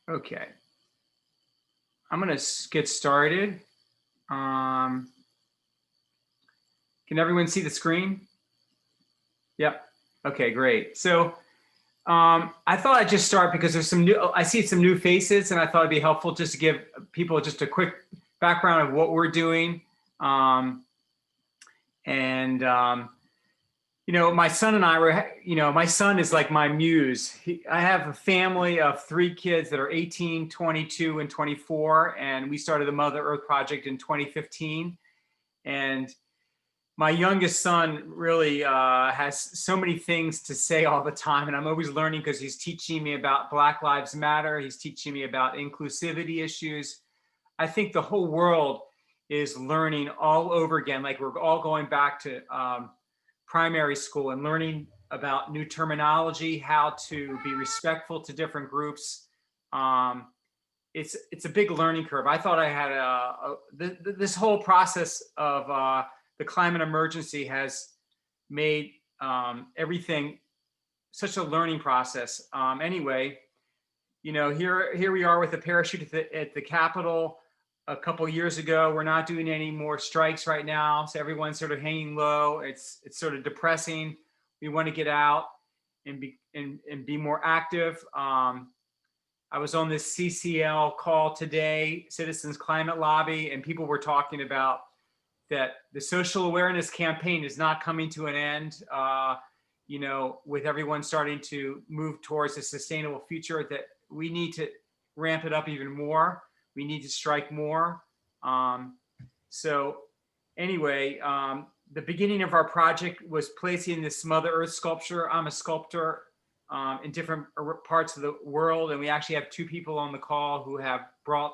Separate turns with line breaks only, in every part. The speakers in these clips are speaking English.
Okay. I'm going to get started. Can everyone see the screen? Yep. Okay, great. So I thought I'd just start because there's some new, I see some new faces, and I thought it'd be helpful just to give people just a quick background of what we're doing. You know, my son and I were, you know, my son is like my muse. I have a family of 3 kids that are 18, 22, and 24. And we started the Mother Earth Project in 2015. And my youngest son really has so many things to say all the time. And I'm always learning because he's teaching me about Black Lives Matter. He's teaching me about inclusivity issues. I think the whole world is learning all over again. Like we're all going back to primary school and learning about new terminology, how to be respectful to different groups. It's a big learning curve. I thought I had this whole process of the climate emergency has made everything such a learning process. Anyway, you know, here we are with a parachute at the Capitol. A couple of years ago, we're not doing any more strikes right now, so everyone's sort of hanging low. It's sort of depressing. We want to get out and be more active. I was on this CCL call today, Citizens Climate Lobby, and people were talking about that the social awareness campaign is not coming to an end. You know, with everyone starting to move towards a sustainable future, that we need to ramp it up even more. We need to strike more. So anyway, the beginning of our project was placing this Mother Earth sculpture. I'm a sculptor in different parts of the world, and we actually have 2 people on the call who have brought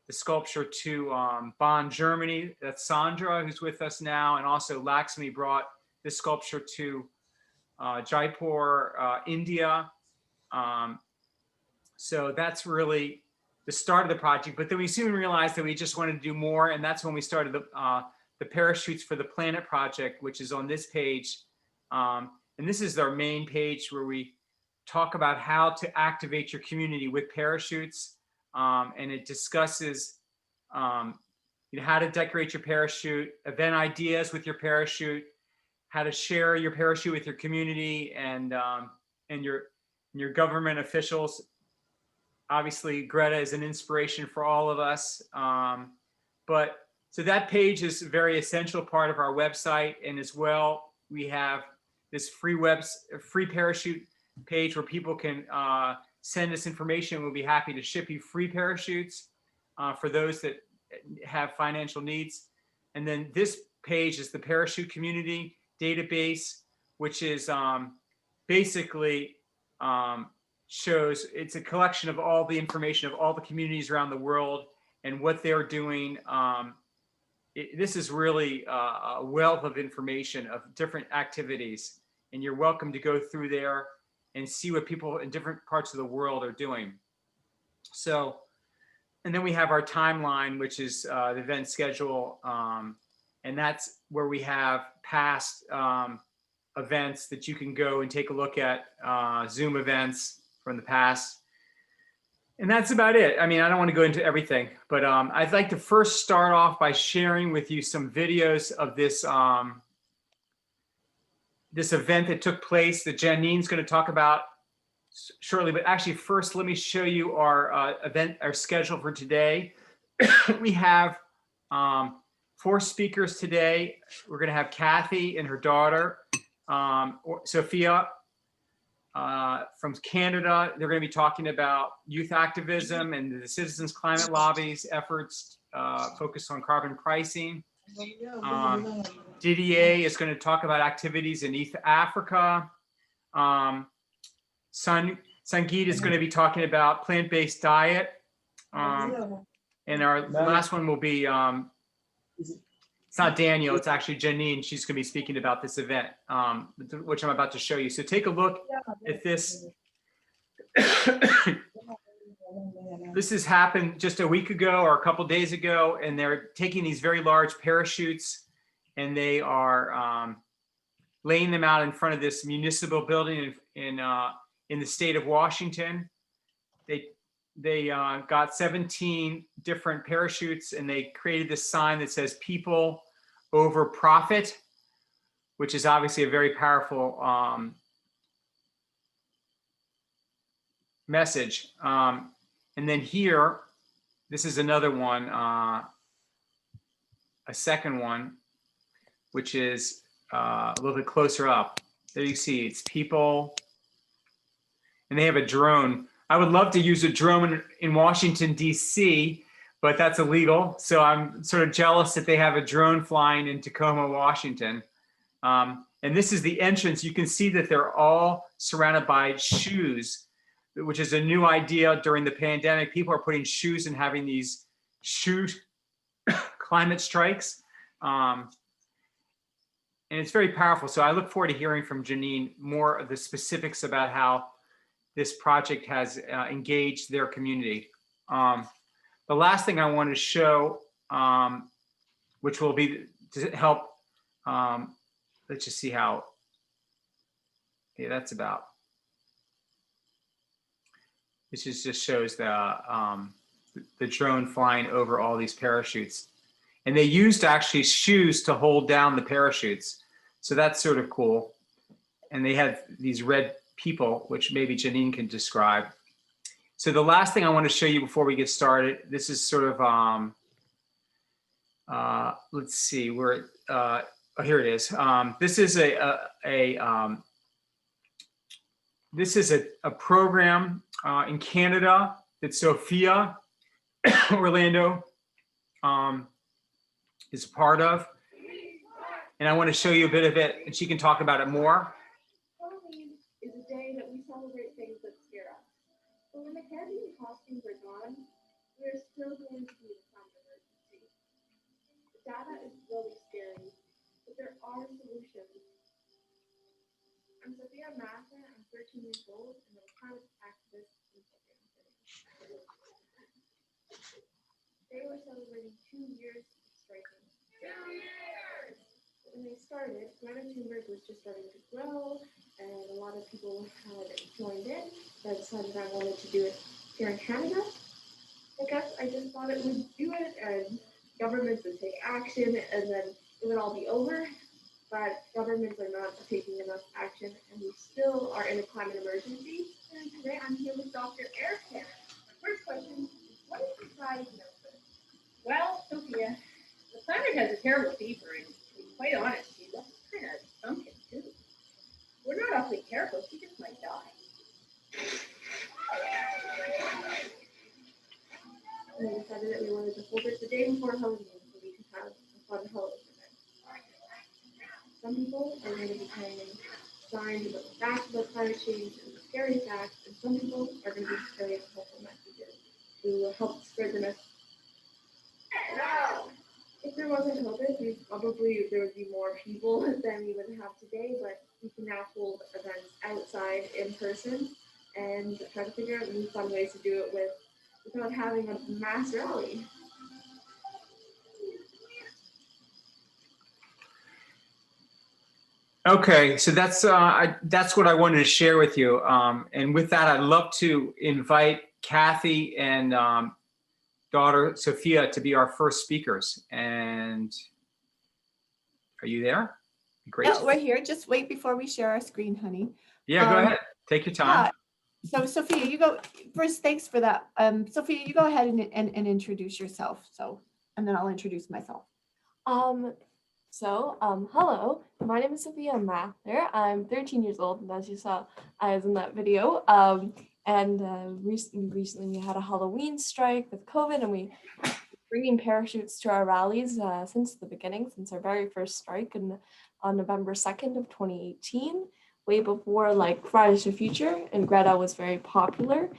the sculpture to Bonn, Germany. That's Sandra, who's with us now, and also Lakshmi brought this sculpture to Jaipur, India. So that's really the start of the project, but then we soon realized that we just wanted to do more, and that's when we started the Parachutes for the Planet project, which is on this page. And this is our main page where we talk about how to activate your community with parachutes, and it discusses you know, how to decorate your parachute, event ideas with your parachute, how to share your parachute with your community and your government officials. Obviously, Greta is an inspiration for all of us. But so that page is a very essential part of our website. And as well, we have this free parachute page where people can send us information. We'll be happy to ship you free parachutes for those that have financial needs. And then this page is the Parachute Community Database, which is basically shows, it's a collection of all the information of all the communities around the world and what they're doing. This is really a wealth of information of different activities, and you're welcome to go through there and see what people in different parts of the world are doing. So, and then we have our timeline, which is the event schedule, and that's where we have past events that you can go and take a look at, Zoom events from the past. And that's about it. I mean, I don't want to go into everything, but I'd like to first start off by sharing with you some videos of this this event that took place that Janeen's going to talk about shortly. But actually, first, let me show you our event, our schedule for today. We have 4 speakers today. We're going to have Cathy and her daughter, Sophia, from Canada. They're going to be talking about youth activism and the Citizens Climate Lobby's efforts focused on carbon pricing. Didier is going to talk about activities in East Africa. Sangeet is going to be talking about plant-based diet. And our last one will be, it's not Daniel, it's actually Janeen. She's going to be speaking about this event, which I'm about to show you. So take a look at this. This has happened just a week ago or a couple days ago, and they're taking these very large parachutes and they are laying them out in front of this municipal building in the state of Washington. they got 17 different parachutes, and they created this sign that says "People over Profit," which is obviously a very powerful message. And then here, this is another one, a second one, which is a little bit closer up. There you see, it's people, and they have a drone. I would love to use a drone in Washington, D.C., but that's illegal. So I'm sort of jealous that they have a drone flying in Tacoma, Washington. And this is the entrance. You can see that they're all surrounded by shoes, which is a new idea during the pandemic. People are putting shoes and having these shoe climate strikes. And it's very powerful. So I look forward to hearing from Janeen more of the specifics about how this project has engaged their community. The last thing I want to show, which will be to help, let's just see how, yeah, that's about. This just shows the drone flying over all these parachutes. And they used actually shoes to hold down the parachutes. So that's sort of cool. And they had these red people, which maybe Janeen can describe. So the last thing I want to show you before we get started, this is sort of, let's see, where, oh, here it is. This is a program in Canada that Sophia Orlando is part of. And I want to show you a bit of it, and she can talk about it more.
Halloween is a day that we celebrate things that scare us. But when the candy and costumes are gone, we're still going to need a climate emergency. The data is really scary, but there are solutions. I'm Sophia Massa, I'm 13 years old, and I'm a climate activist in Sudbury. Today we're celebrating 2 years of striking. 2 years! When they started, Greta Thunberg was just starting to grow, and a lot of people had joined in. So I decided I wanted to do it here in Canada. I guess I just thought it would do it, and governments would take action, and then it would all be over. But governments are not taking enough action, and we still are in a climate emergency. And today I'm here with Dr. Eric. My first question is, what is the diagnosis?
Well, Sophia, the planet has a terrible fever, and to be quite honest, she looks kind of sunken too. We're not awfully careful, she just might die.
And we decided that we wanted to hold it the day before Halloween so we could have a fun Halloween event. Some people are going to be carrying signs about the facts about climate change and the scary facts, and some people are going to be carrying helpful messages to help spread the message. If there wasn't COVID, there would be more people than we would have today, but we can now hold events outside in person and try to figure out new fun ways to do it without having a mass rally.
Okay, so that's what I wanted to share with you. And with that, I'd love to invite Cathy and daughter Sophia to be our first speakers. And are you there? Great.
No, we're here. Just wait before we share our screen, honey.
Yeah, go ahead. Take your time.
So Sophia, you go first. Thanks for that. Sophia, you go ahead and introduce yourself. And then I'll introduce myself.
Hello, my name is Sophia Mather. I'm 13 years old, and as you saw, I was in that video. Recently we had a Halloween strike with COVID, and we bringing parachutes to our rallies since the beginning, since our very first strike on November 2nd of 2018, way before like Fridays for Future and Greta was very popular.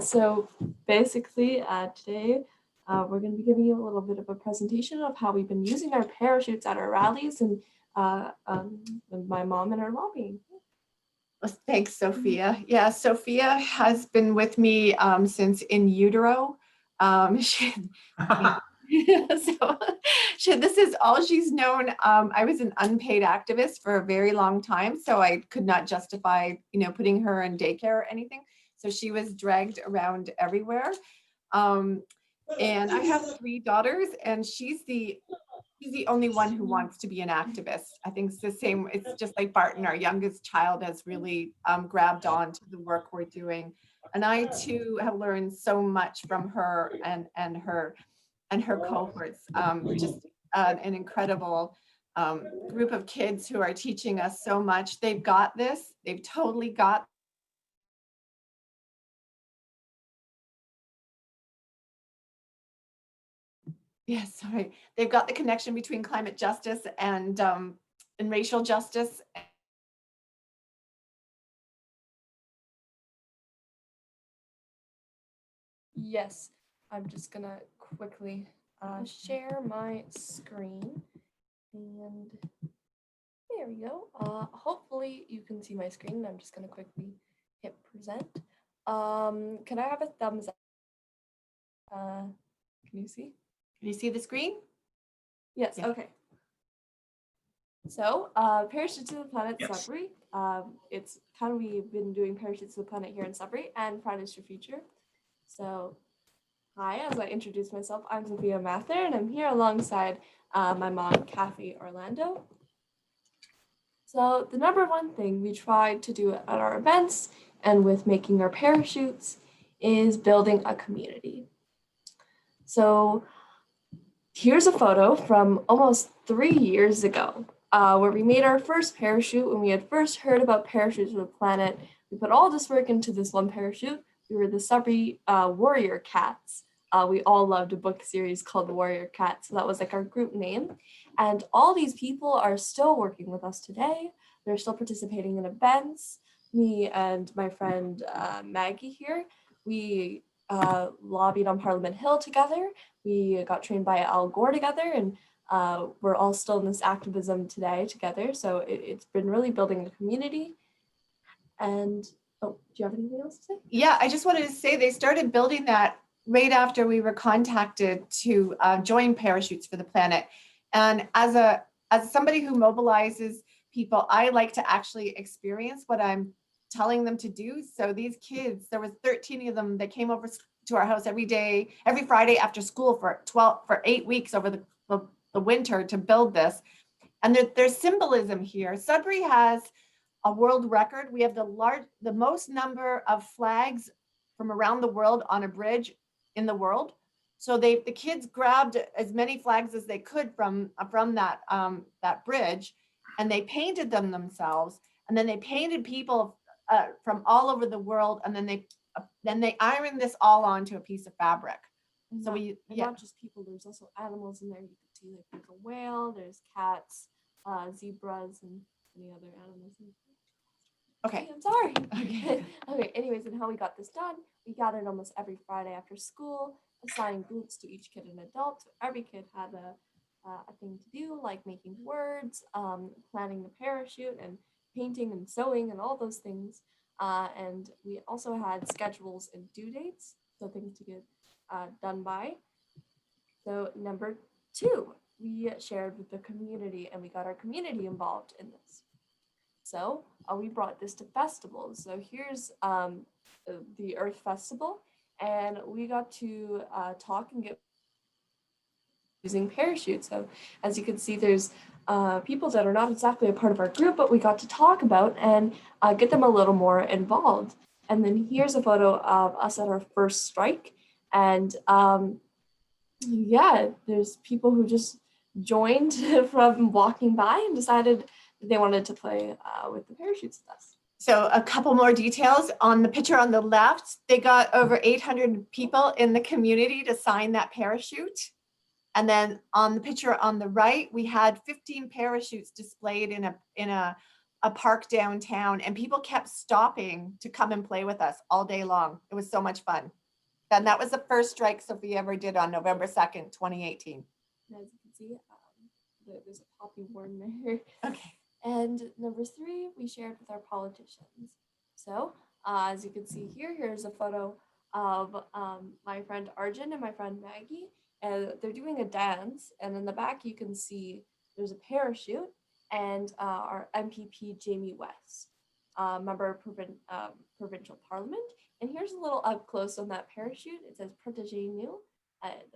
So basically today we're going to be giving you a little bit of a presentation of how we've been using our parachutes at our rallies and my mom and our lobbying.
Well, thanks, Sophia. Yeah, Sophia has been with me since in utero. This is all she's known. I was an unpaid activist for a very long time, so I could not justify, putting her in daycare or anything. So she was dragged around everywhere. And I have 3 daughters, and she's the only one who wants to be an activist. I think it's the same. It's just like Barton, our youngest child, has really grabbed on to the work we're doing. And I too have learned so much from her and her cohorts. Just an incredible group of kids who are teaching us so much. They've got this. They've totally got. Yes, sorry. They've got the connection between climate justice and racial justice.
Yes, I'm just gonna quickly share my screen, and there we go. Hopefully you can see my screen. I'm just gonna quickly hit present. Can I have a thumbs up? Can you see?
Can you see the screen?
Yes,
Yeah.
okay. So, Parachutes to the Planet
Yes.
Sudbury. It's kind of, we've been doing Parachutes to the Planet here in Sudbury and Fridays for Future. So, hi, as I introduce myself, I'm Sophia Mather, and I'm here alongside my mom, Cathy Orlando. So, the number one thing we try to do at our events and with making our parachutes is building a community. So, here's a photo from almost 3 years ago, where we made our first parachute when we had first heard about Parachutes to the Planet. We put all this work into this one parachute. We were the Sudbury Warrior Cats. We all loved a book series called Warrior Cats, so that was like our group name. And all these people are still working with us today. They're still participating in events. Me and my friend Maggie here, we lobbied on Parliament Hill together. We got trained by Al Gore together, and we're all still in this activism today together. So it's been really building a community. And oh, do you have anything else to say?
Yeah, I just wanted to say they started building that right after we were contacted to join Parachutes for the Planet. And as somebody who mobilizes people, I like to actually experience what I'm telling them to do. So these kids, there was 13 of them that came over to our house every day, every Friday after school for 8 weeks over the winter to build this. And there's symbolism here. Sudbury has a world record. We have the most number of flags from around the world on a bridge in the world. So the kids grabbed as many flags as they could from that bridge, and they painted them themselves. And then they painted people from all over the world, and then they ironed this all onto a piece of fabric.
And
So
not just people, there's also animals in there. You can see like there's a whale, there's cats, zebras, and any other animals.
Okay.
I'm sorry.
Okay.
Okay, anyways, and how we got this done, we gathered almost every Friday after school, assigning groups to each kid and adult. So every kid had a thing to do, like making words, planning the parachute, and painting and sewing and all those things. And we also had schedules and due dates, so things to get done by. So number 2, we shared with the community, and we got our community involved in this. So we brought this to festivals. So here's the Earth Festival, and we got to talk and get using parachutes. So as you can see, there's people that are not exactly a part of our group, but we got to talk about and get them a little more involved. And then here's a photo of us at our first strike. And yeah, there's people who just joined from walking by and decided they wanted to play with the parachutes with us.
So a couple more details on the picture on the left. They got over 800 people in the community to sign that parachute. And then on the picture on the right, we had 15 parachutes displayed in a park downtown, and people kept stopping to come and play with us all day long. It was so much fun. And that was the first strike Sophia ever did on November 2nd, 2018.
As you can see, there's a poppy worm there.
Okay.
And number 3, we shared with our politicians. So as you can see here, here's a photo of my friend Arjun and my friend Maggie, and they're doing a dance. And in the back, you can see there's a parachute and our MPP Jamie West. member of provincial parliament. And here's a little up close on that parachute. It says Protégez-nous,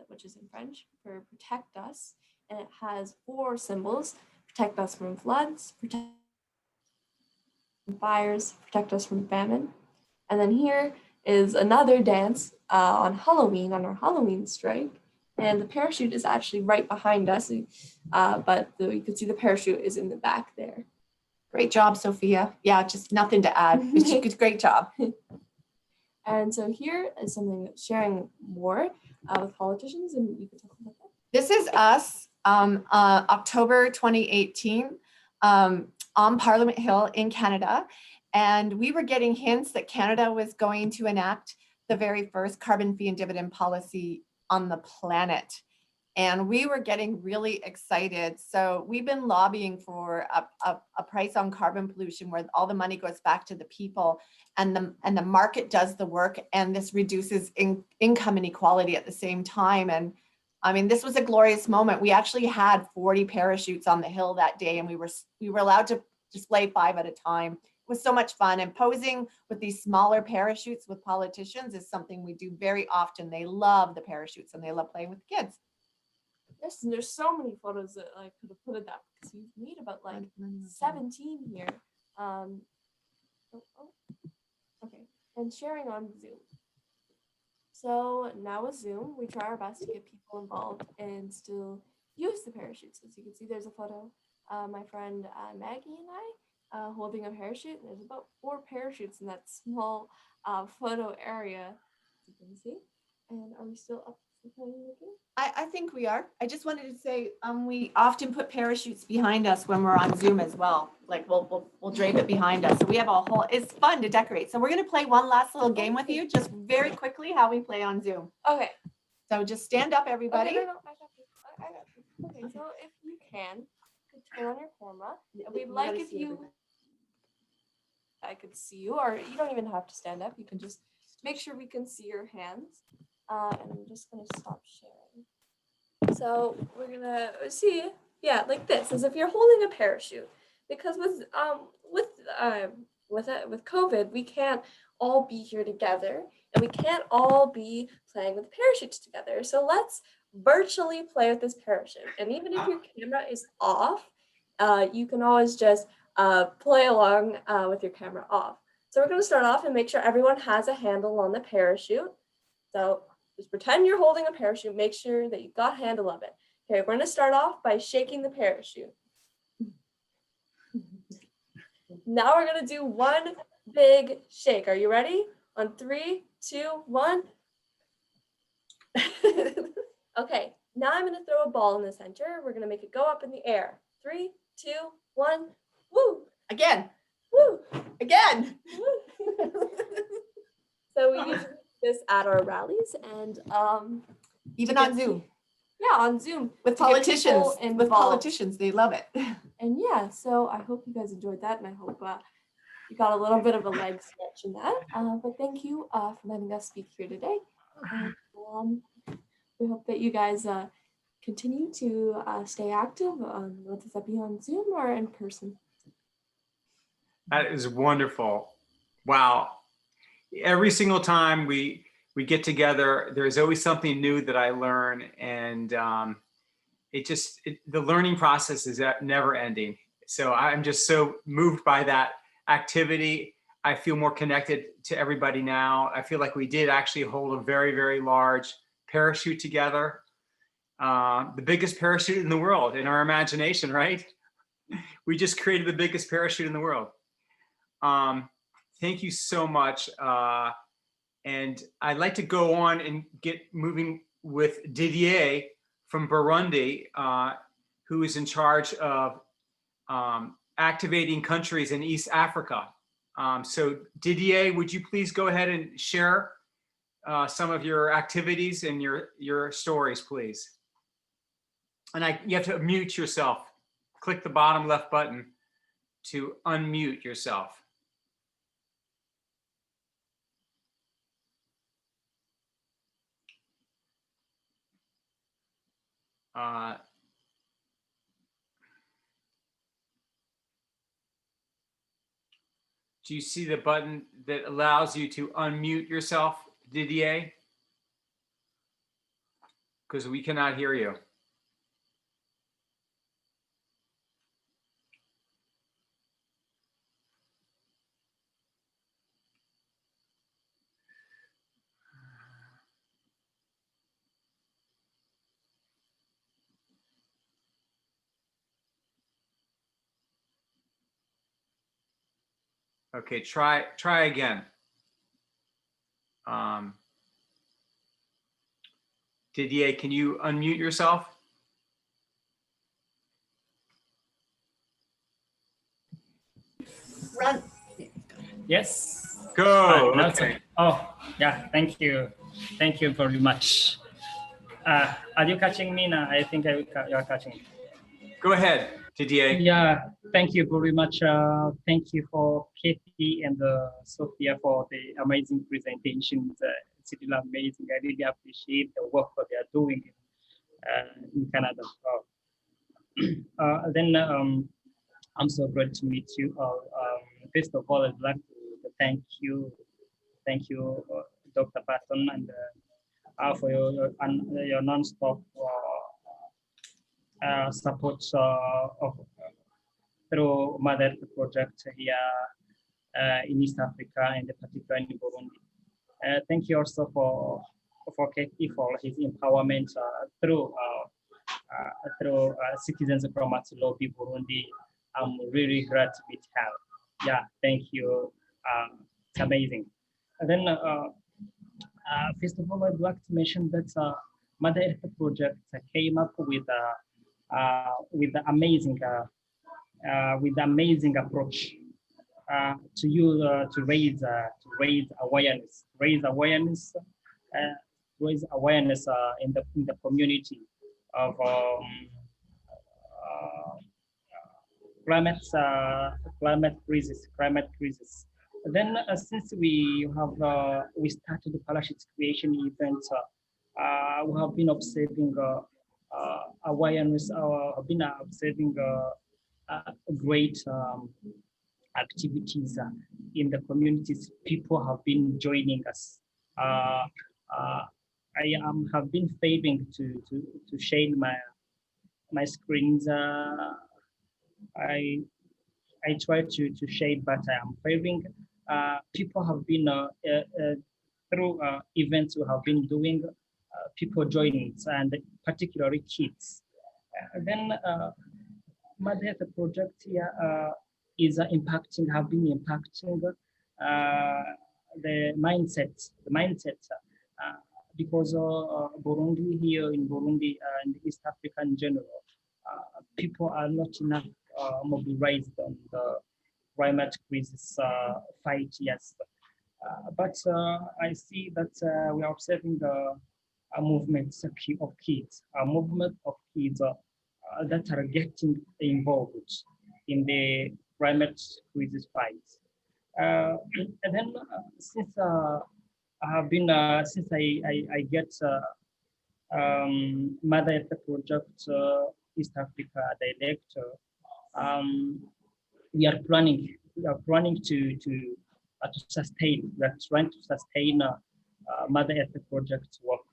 which is in French for protect us. And it has 4 symbols: protect us from floods, protect from fires, protect us from famine. And then here is another dance on Halloween, on our Halloween strike. And the parachute is actually right behind us, but you can see the parachute is in the back there.
Great job, Sophia. Yeah, just nothing to add. It's great job.
And so here is something sharing more with politicians, and you can talk about that.
This is us, October 2018, on Parliament Hill in Canada. And we were getting hints that Canada was going to enact the very first carbon fee and dividend policy on the planet. And we were getting really excited. So we've been lobbying for a price on carbon pollution where all the money goes back to the people and the market does the work, and this reduces income inequality at the same time. And I mean, this was a glorious moment. We actually had 40 parachutes on the hill that day, and we were allowed to display 5 at a time. It was so much fun, and posing with these smaller parachutes with politicians is something we do very often. They love the parachutes and they love playing with the kids.
Yes, and there's so many photos that I could have put in that because we need about like 17 here. Okay, and sharing on Zoom. So now with Zoom, we try our best to get people involved and still use the parachutes. As you can see, there's a photo. My friend Maggie and I holding a parachute. And there's about 4 parachutes in that small photo area, as you can see. And are we still up?
I think we are. I just wanted to say we often put parachutes behind us when we're on Zoom as well. Like we'll drape it behind us. So we have a whole, it's fun to decorate. So we're going to play one last little game with you, just very quickly, how we play on Zoom.
Okay.
So just stand up, everybody.
Okay, no, I got you. Okay, so if you can, turn on your camera. We'd like if you, I could see you, or you don't even have to stand up. You can just make sure we can see your hands. And I'm just gonna stop sharing. So we're gonna see, yeah, like this, as if you're holding a parachute. Because with COVID, we can't all be here together, and we can't all be playing with parachutes together. So let's virtually play with this parachute. And even if your camera is off, you can always just play along with your camera off. So we're gonna start off and make sure everyone has a handle on the parachute. So just pretend you're holding a parachute. Make sure that you got a handle of it. Okay, we're going to start off by shaking the parachute. Now we're going to do one big shake. Are you ready? On 3, 2, 1. Okay, now I'm going to throw a ball in the center. We're going to make it go up in the air. 3, 2, 1. Woo!
Again.
Woo!
Again.
So we usually this at our rallies and
even on Zoom.
Yeah, on Zoom
with politicians, they love it.
And yeah, so I hope you guys enjoyed that, and I hope you got a little bit of a leg stretch in that. But thank you for letting us speak here today. We hope that you guys continue to stay active, whether that be on Zoom or in person.
That is wonderful. Wow. Every single time we get together, there's always something new that I learn, and the learning process is never ending. So I'm just so moved by that activity. I feel more connected to everybody now. I feel like we did actually hold a very, very large parachute together. The biggest parachute in the world in our imagination, right? We just created the biggest parachute in the world. Thank you so much. And I'd like to go on and get moving with Didier from Burundi, who is in charge of activating countries in East Africa. So Didier, would you please go ahead and share some of your activities and your stories, please? And you have to mute yourself. Click the bottom left button to unmute yourself. Do you see the button that allows you to unmute yourself, Didier? Because we cannot hear you. Okay, try again. Didier, can you unmute yourself?
Run.
Yes.
Go.
Now
Okay.
oh, yeah. Thank you. Thank you very much. Are you catching me now? I think you are catching me.
Go ahead, Didier.
Yeah. Thank you very much. Thank you for Cathy and Sophia for the amazing presentations. It's really amazing. I really appreciate the work that they are doing in Canada. Then I'm so great to meet you all. First of all, I'd like to thank you, Dr. Patton, and for your non-stop support through Mother Earth project here in East Africa and particularly in Burundi. Thank you also for Cathy for his empowerment through citizens from Lobby Burundi. I'm really glad to meet her. Yeah, thank you. It's amazing. And then, first of all, I'd like to mention that Mother Earth project came up with the amazing approach to use to raise awareness, in the community of climate crisis. Then since we started the parachute creation event, we have been observing awareness. Have been observing great activities in the communities. People have been joining us. I have been failing to share my screens. I try to share, but I am failing. People have been through events we have been doing. People joining, and particularly kids. Then Mother Earth project here is have been impacting the mindset, because Burundi here in Burundi and East Africa in general, people are not enough mobilized on the climate crisis fight. Yes, but I see that we are observing a movement of kids, that are getting involved in the climate crisis fight. And then since I have been since I get Mother Earth project East Africa Director, we are planning to sustain. We are trying to sustain Mother Earth project work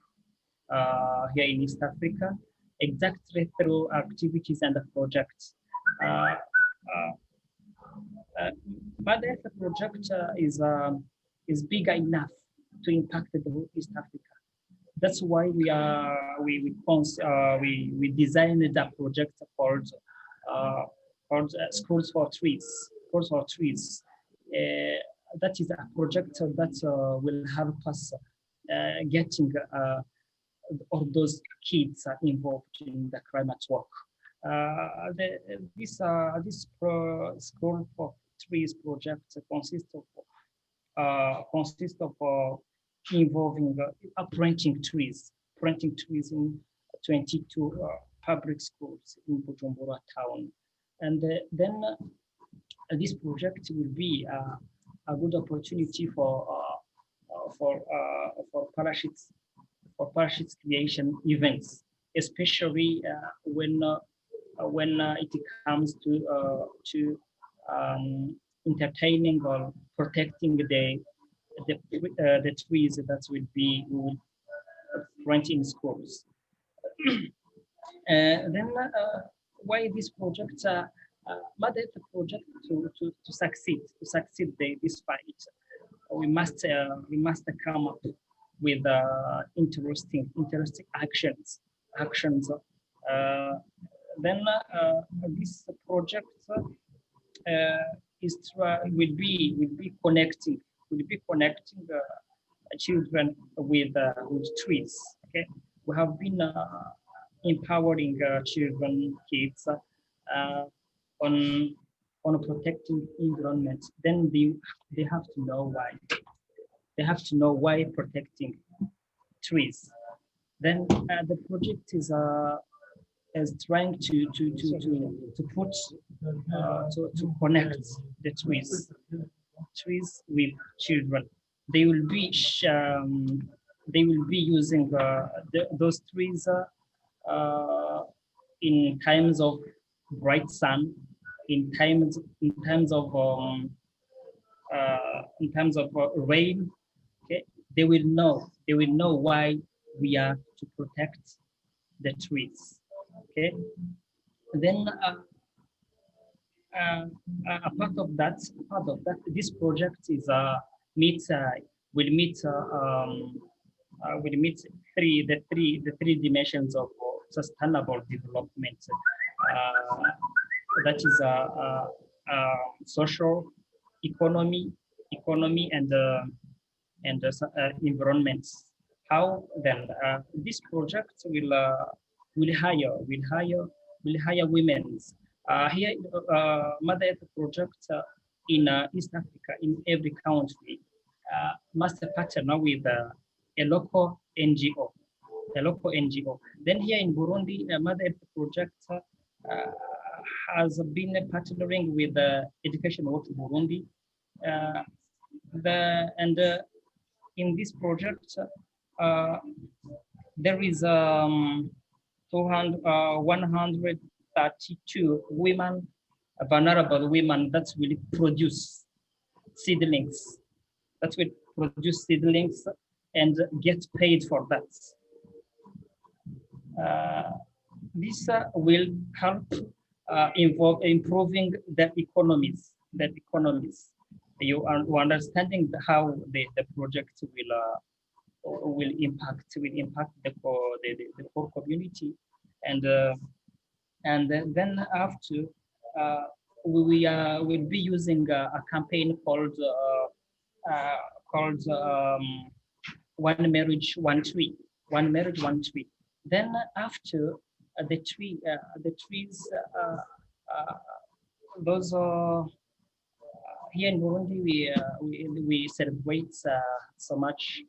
here in East Africa, exactly through activities and projects. Mother Earth project is bigger enough to impact the whole East Africa. That's why we designed a project called Schools for Trees. That is a project that will help us getting all those kids involved in the climate work. This School for Trees project consists of involving planting trees in 22 public schools in Bujumbura town, and then this project will be a good opportunity for parachutes creation events, especially when it comes to entertaining or protecting the trees that we will plant in schools. Then why this project, Mother Earth project, to succeed this fight, we must come up with interesting actions. Then this project will be connecting children with trees. Okay, we have been empowering children, kids on protecting environment. Then they have to know why. They have to know why protecting trees. Then the project is trying to put to connect the trees with children. They will be using those trees in times of bright sun, in times of rain. Okay, they will know why we are to protect the trees. Okay, then a part of that, this project is will meet the three dimensions of sustainable development. That is social, economy, and environment. How then this project will hire women. Here, Mother Earth project in East Africa, in every country, must partner with a local NGO. Then here in Burundi, Mother Earth project has been partnering with Education World Burundi. In this project, there is 132 women, vulnerable women, that will produce seedlings. And get paid for that. This will help improving the economies. You are understanding how the project will impact the poor community, and then after we will be using a campaign called One Marriage, One Tree. Then after the trees, those here in Burundi we celebrate so much.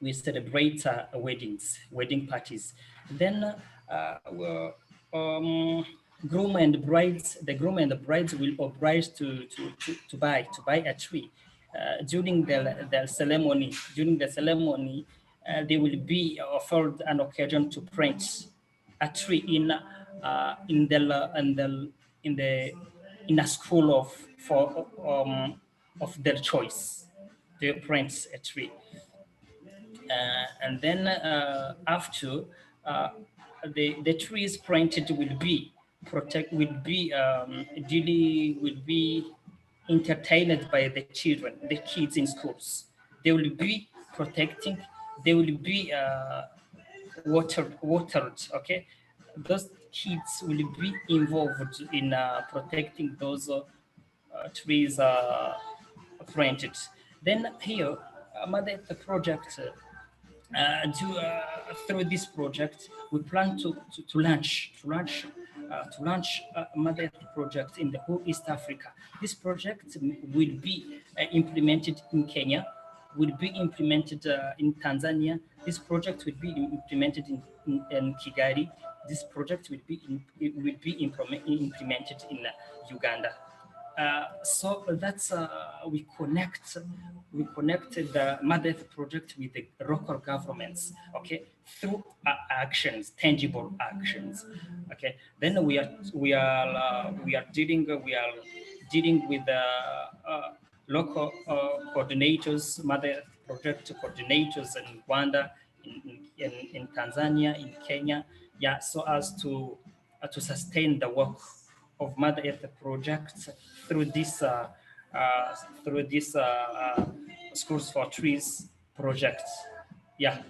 We celebrate wedding parties. Then groom and the brides will oblige to buy a tree. During the ceremony, they will be offered an occasion to plant a tree in a school of their choice. They plant a tree, and then after the trees planted will be entertained by the kids in schools. They will be protecting. They will be watered. Okay, those kids will be involved in protecting those trees planted. Then here, Mother Earth project. Through this project, we plan to launch Mother Earth project in the whole East Africa. This project will be implemented in Kenya, will be implemented in Tanzania. This project will be implemented in Kigali. This project will be implemented in Uganda. So that's we connected the Mother Earth project with the local governments, okay, through actions, tangible actions, okay. Then we are dealing with local coordinators, Mother Earth Project coordinators in Rwanda, in Tanzania, in Kenya, yeah, so as to sustain the work of Mother Earth Project through this Schools for Trees project. Yeah,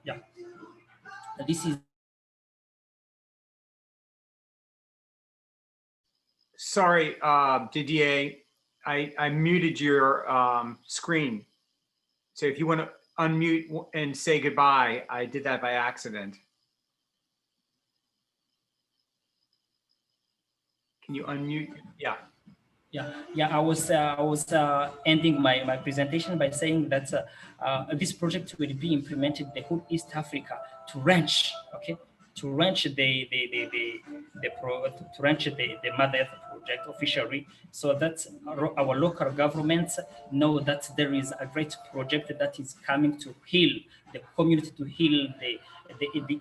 yeah. This is.
Sorry, Didier, I muted your screen. So if you want to unmute and say goodbye, I did that by accident. Can you unmute? Yeah.
Yeah. I was ending my presentation by saying that this project will be implemented in the whole East Africa to ranch, okay, to ranch the Mother Earth Project officially, so that our local governments know that there is a great project that is coming to heal the community, to heal the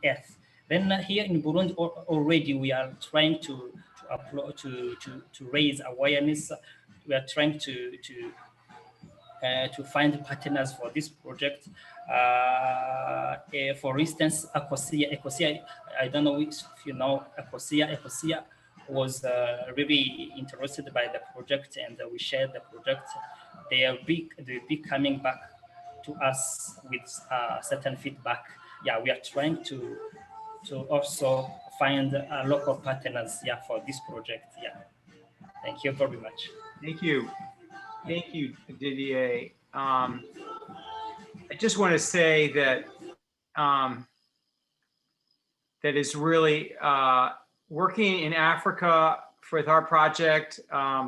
earth. Then here in Burundi already we are trying to raise awareness. We are trying to find partners for this project. For instance, Ecosia, I don't know if you know Ecosia. Ecosia was really interested by the project, and we shared the project. They'll be coming back to us with certain feedback. Yeah, we are trying to also find local partners, yeah, for this project. Yeah, thank you very much.
Thank you. Thank you, Didier. I just want to say that that is really working in Africa with our project.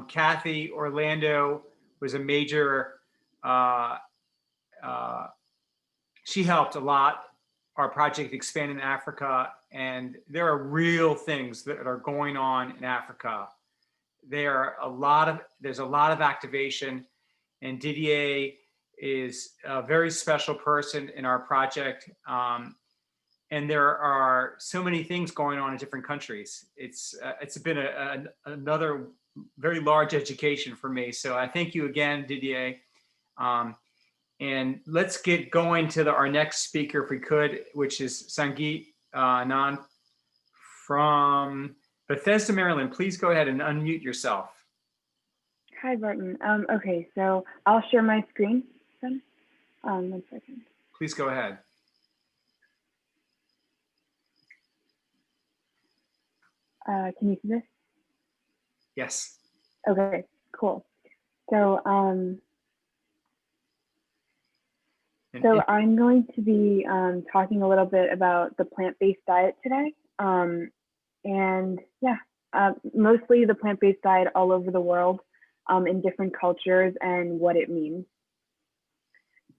Cathy Orlando was a major, she helped a lot our project expand in Africa, and there are real things that are going on in Africa. There's a lot of activation, and Didier is a very special person in our project. And there are so many things going on in different countries. It's been another very large education for me. So I thank you again, Didier. And let's get going to our next speaker, if we could, which is Sangeet Anand from Bethesda, Maryland. Please go ahead and unmute yourself.
Hi, Barton. Okay, so I'll share my screen then. 1 second.
Please go ahead.
Can you see this?
Yes.
Okay, cool. So, I'm going to be talking a little bit about the plant-based diet today. And yeah, mostly the plant-based diet all over the world, in different cultures and what it means.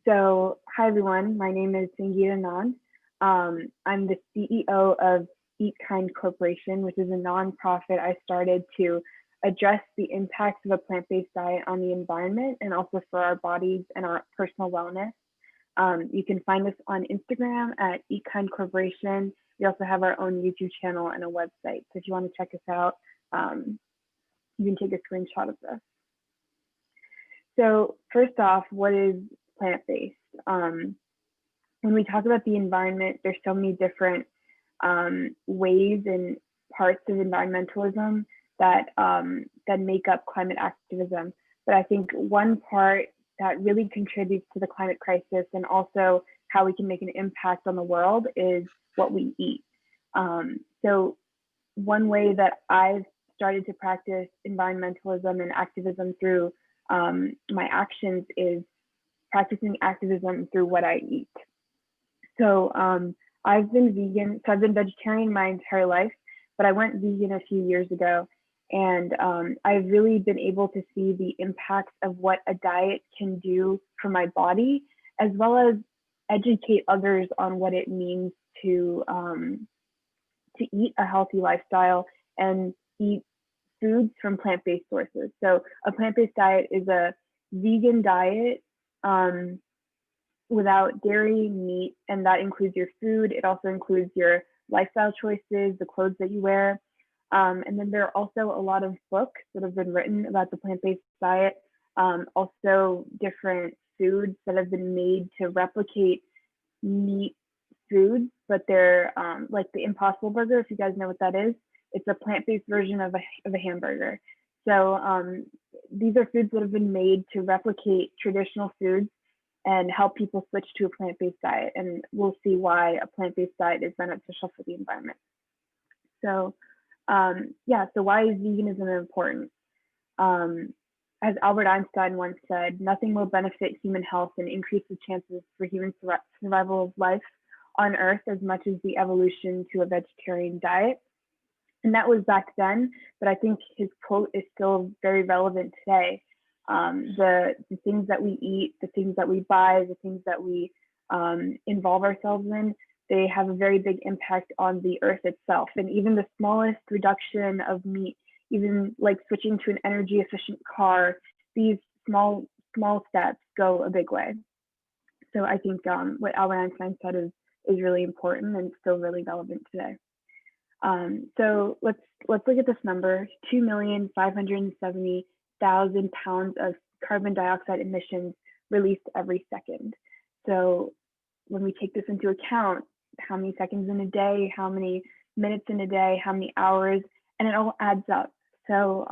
So, hi everyone, my name is Sangeet Anand. I'm the CEO of Eat Kind Corporation, which is a nonprofit I started to address the impacts of a plant-based diet on the environment and also for our bodies and our personal wellness. You can find us on Instagram at Eat Kind Corporation. We also have our own YouTube channel and a website. So if you want to check us out, you can take a screenshot of this. So first off, what is plant-based? When we talk about the environment, there's so many different ways and parts of environmentalism that that make up climate activism. But I think one part that really contributes to the climate crisis and also how we can make an impact on the world is what we eat. So one way that I've started to practice environmentalism and activism through my actions is practicing activism through what I eat. So I've been vegan, so I've been vegetarian my entire life, but I went vegan a few years ago. And I've really been able to see the impacts of what a diet can do for my body, as well as educate others on what it means to eat a healthy lifestyle and eat foods from plant-based sources. So a plant-based diet is a vegan diet without dairy, meat, and that includes your food. It also includes your lifestyle choices, the clothes that you wear. And then there are also a lot of books that have been written about the plant-based diet, also different foods that have been made to replicate meat foods, but they're like the Impossible Burger, if you guys know what that is. It's a plant-based version of a hamburger. So these are foods that have been made to replicate traditional foods and help people switch to a plant-based diet. And we'll see why a plant-based diet is beneficial for the environment. So yeah, so why is veganism important? As Albert Einstein once said, nothing will benefit human health and increase the chances for human survival of life on Earth as much as the evolution to a vegetarian diet. And that was back then, but I think his quote is still very relevant today. The things that we eat, the things that we buy, the things that we involve ourselves in, they have a very big impact on the Earth itself. And even the smallest reduction of meat, even like switching to an energy efficient car, these small steps go a big way. So I think what Albert Einstein said is really important and still really relevant today. So let's look at this number: 2,570,000 pounds of carbon dioxide emissions released every second. So when we take this into account, how many seconds in a day, how many minutes in a day, how many hours, and it all adds up. So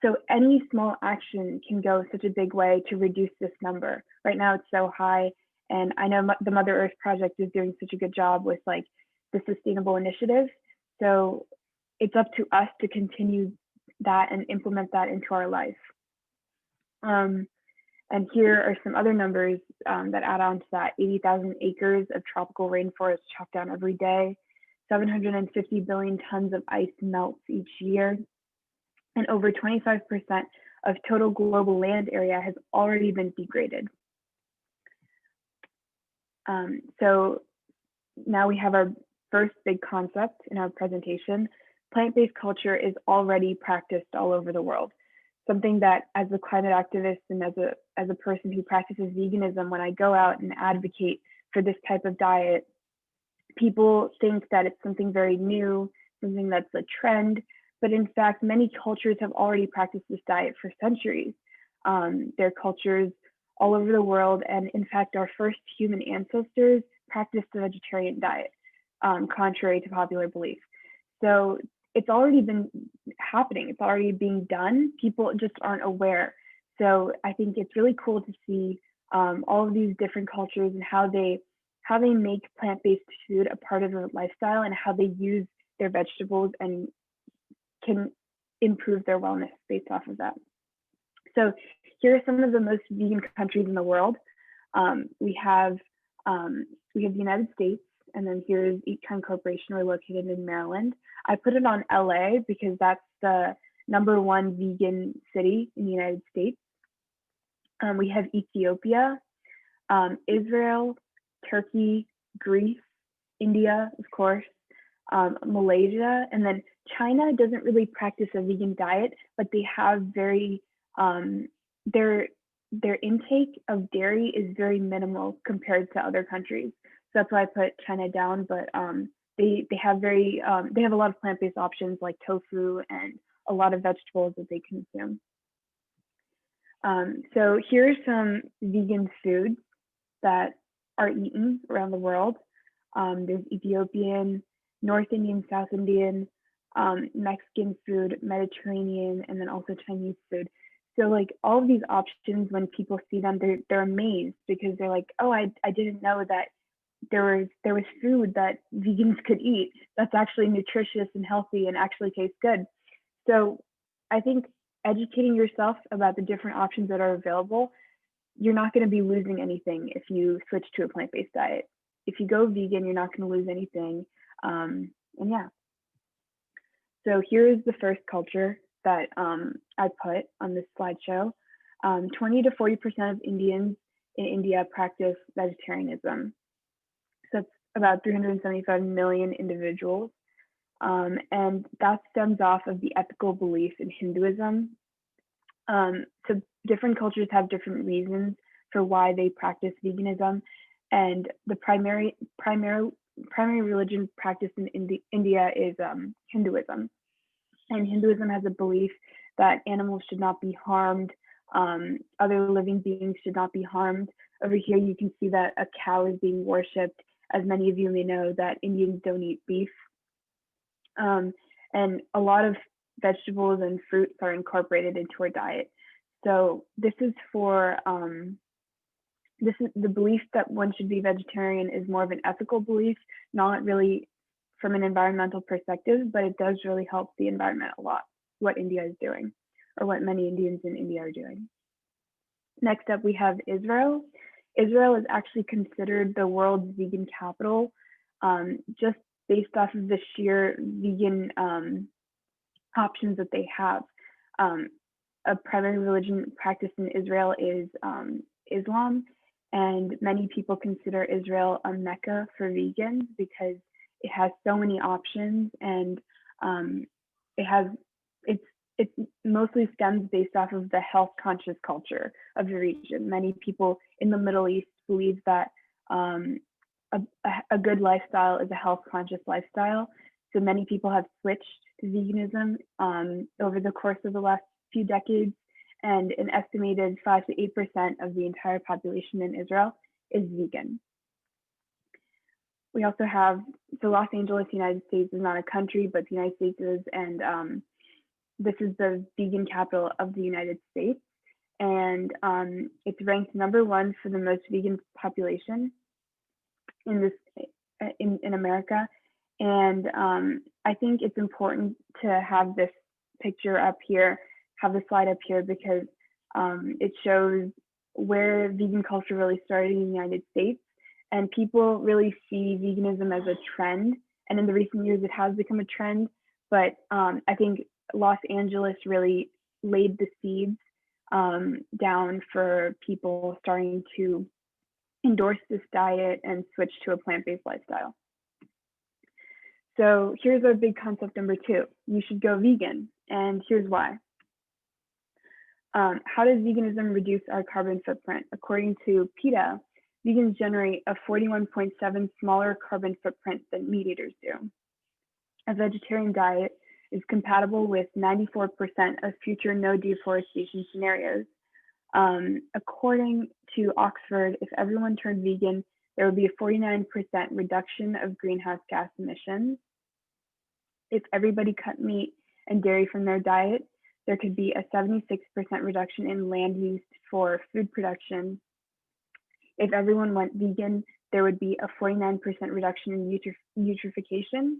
so any small action can go such a big way to reduce this number. Right now it's so high, and I know the Mother Earth Project is doing such a good job with like the sustainable initiative. So it's up to us to continue that and implement that into our life. And here are some other numbers that add on to that: 80,000 acres of tropical rainforest chopped down every day, 750 billion tons of ice melts each year, and over 25% of total global land area has already been degraded. So now we have our first big concept in our presentation. Plant-based culture is already practiced all over the world. Something that, as a climate activist and as a person who practices veganism, when I go out and advocate for this type of diet, people think that it's something very new, something that's a trend, but in fact, many cultures have already practiced this diet for centuries. There are cultures all over the world, and in fact, our first human ancestors practiced the vegetarian diet, contrary to popular belief. So it's already been happening. It's already being done. People just aren't aware. So I think it's really cool to see all of these different cultures and how they make plant-based food a part of their lifestyle and how they use their vegetables and can improve their wellness based off of that. So here are some of the most vegan countries in the world. We have the United States, and then here's Eat Kind Corporation. We're located in Maryland. I put it on LA because that's the #1 vegan city in the United States. We have Ethiopia, Israel, Turkey, Greece, India, of course, Malaysia, and then China doesn't really practice a vegan diet, but they have very, their intake of dairy is very minimal compared to other countries. So that's why I put China down, but they have they have a lot of plant-based options like tofu and a lot of vegetables that they consume. So here's some vegan foods that are eaten around the world. There's Ethiopian, North Indian, South Indian, Mexican food, Mediterranean, and then also Chinese food. So like all of these options, when people see them, they're amazed because they're like, oh, I didn't know that there was food that vegans could eat that's actually nutritious and healthy and actually tastes good. So I think educating yourself about the different options that are available, you're not going to be losing anything if you switch to a plant-based diet. If you go vegan, you're not going to lose anything. And yeah. So here's the first culture that I put on this slideshow. 20 to 40% of Indians in India practice vegetarianism. So it's about 375 million individuals. And that stems off of the ethical belief in Hinduism. So different cultures have different reasons for why they practice veganism. And the primary religion practiced in India is Hinduism. And Hinduism has a belief that animals should not be harmed, other living beings should not be harmed. Over here, you can see that a cow is being worshipped. As many of you may know, that Indians don't eat beef. And a lot of vegetables and fruits are incorporated into our diet. So this is for, this is the belief that one should be vegetarian is more of an ethical belief, not really from an environmental perspective, but it does really help the environment a lot, what India is doing, or what many Indians in India are doing. Next up, we have Israel. Israel is actually considered the world's vegan capital, just based off of the sheer vegan options that they have. A primary religion practiced in Israel is Islam, and many people consider Israel a mecca for vegans because it has so many options, and it mostly stems based off of the health conscious culture of the region. Many people in the Middle East believe that a good lifestyle is a health conscious lifestyle. So many people have switched to veganism over the course of the last few decades, and an estimated 5 to 8% of the entire population in Israel is vegan. We also have, so Los Angeles, United States is not a country, but the United States is, and this is the vegan capital of the United States. And it's ranked #1 for the most vegan population in this, in America. And I think it's important to have this picture up here, have the slide up here, because it shows where vegan culture really started in the United States. And people really see veganism as a trend. And in the recent years, it has become a trend. But I think Los Angeles really laid the seeds down for people starting to endorse this diet and switch to a plant-based lifestyle. So here's our big concept #2. You should go vegan, and here's why. How does veganism reduce our carbon footprint? According to PETA, vegans generate a 41.7 smaller carbon footprint than meat eaters do. A vegetarian diet is compatible with 94% of future no deforestation scenarios. According to Oxford, if everyone turned vegan, there would be a 49% reduction of greenhouse gas emissions. If everybody cut meat and dairy from their diet, there could be a 76% reduction in land use for food production. If everyone went vegan, there would be a 49% reduction in eutrophication.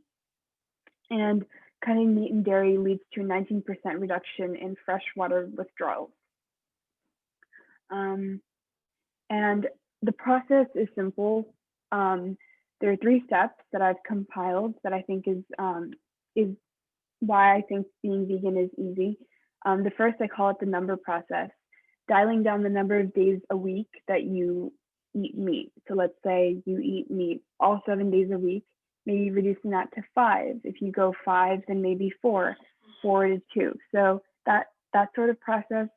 And cutting meat and dairy leads to a 19% reduction in freshwater withdrawals. And the process is simple. There are 3 steps that I've compiled that I think is why I think being vegan is easy. The first, I call it the number process, dialing down the number of days a week that you eat meat. So let's say you eat meat all 7 days a week, maybe reducing that to 5. If you go 5, then maybe 4 to 2. So that sort of process,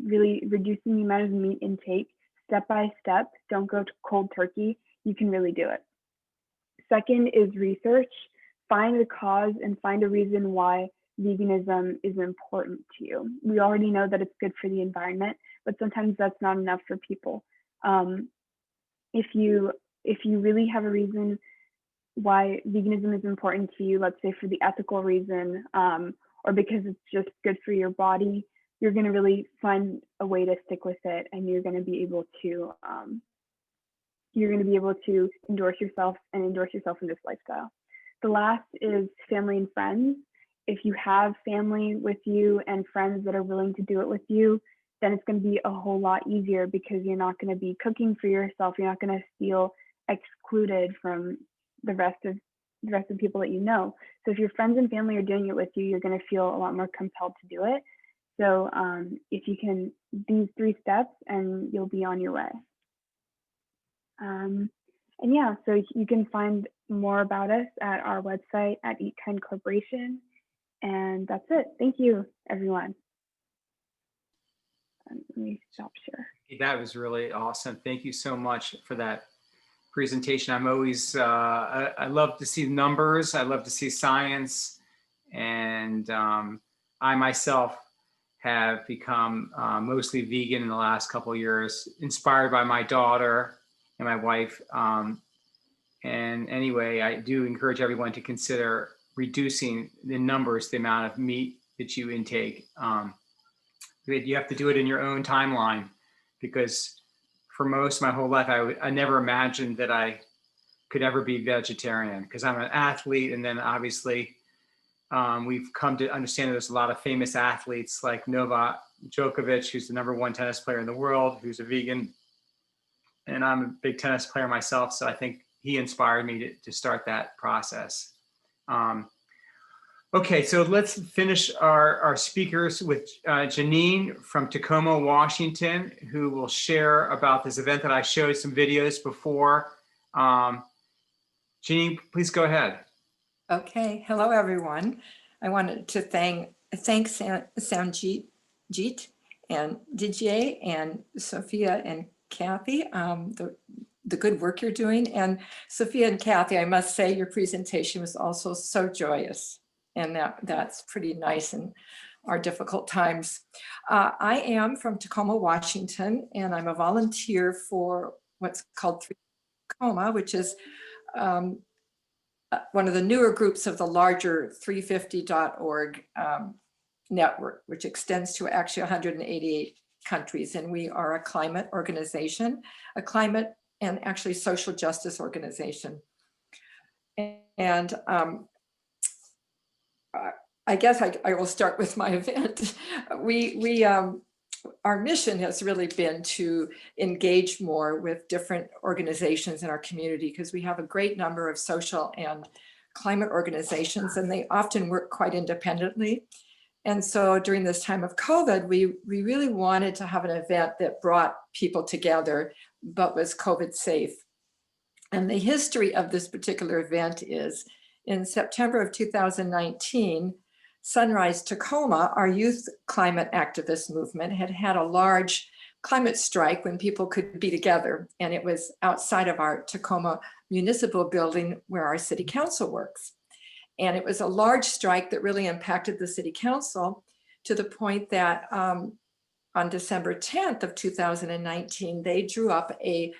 really reducing the amount of meat intake step by step. Don't go to cold turkey. You can really do it. Second is research. Find the cause and find a reason why veganism is important to you. We already know that it's good for the environment, but sometimes that's not enough for people. If you really have a reason why veganism is important to you, let's say for the ethical reason, or because it's just good for your body, you're going to really find a way to stick with it, and you're going to be able to endorse yourself in this lifestyle. The last is family and friends. If you have family with you and friends that are willing to do it with you, then it's going to be a whole lot easier because you're not going to be cooking for yourself. You're not going to feel excluded from the rest of people that you know. So if your friends and family are doing it with you, you're going to feel a lot more compelled to do it. So if you can, these 3 steps, and you'll be on your way. And yeah, so you can find more about us at our website at Eat Kind Corporation. And that's it. Thank you, everyone. Let me stop share.
That was really awesome. Thank you so much for that presentation. I'm always, I love to see numbers. I love to see science. And I myself have become mostly vegan in the last couple of years, inspired by my daughter and my wife. And anyway, I do encourage everyone to consider reducing the numbers, the amount of meat that you intake. You have to do it in your own timeline, because for most of my whole life, I never imagined that I could ever be vegetarian, because I'm an athlete. And then obviously we've come to understand there's a lot of famous athletes like Novak Djokovic, who's the #1 tennis player in the world, who's a vegan. And I'm a big tennis player myself. So I think he inspired me to start that process. Okay, so let's finish our speakers with Janeen from Tacoma, Washington, who will share about this event that I showed some videos before. Janeen, please go ahead.
Okay, hello everyone. I wanted to thank Sangeet and Didier and Sophia and Cathy, the good work you're doing. And Sophia and Cathy, I must say your presentation was also so joyous, and that's pretty nice in our difficult times. I am from Tacoma, Washington, and I'm a volunteer for what's called Tacoma, which is one of the newer groups of the larger 350.org network, which extends to actually 188 countries. And we are a climate organization, a climate and actually social justice organization. And I guess I will start with my event. Our mission has really been to engage more with different organizations in our community, because we have a great number of social and climate organizations, and they often work quite independently. And so during this time of COVID, we really wanted to have an event that brought people together, but was COVID safe. And the history of this particular event is in September of 2019, Sunrise Tacoma, our youth climate activist movement, had a large climate strike when people could be together. And it was outside of our Tacoma Municipal Building where our city council works. And it was a large strike that really impacted the city council to the point that on December 10th of 2019, they drew up a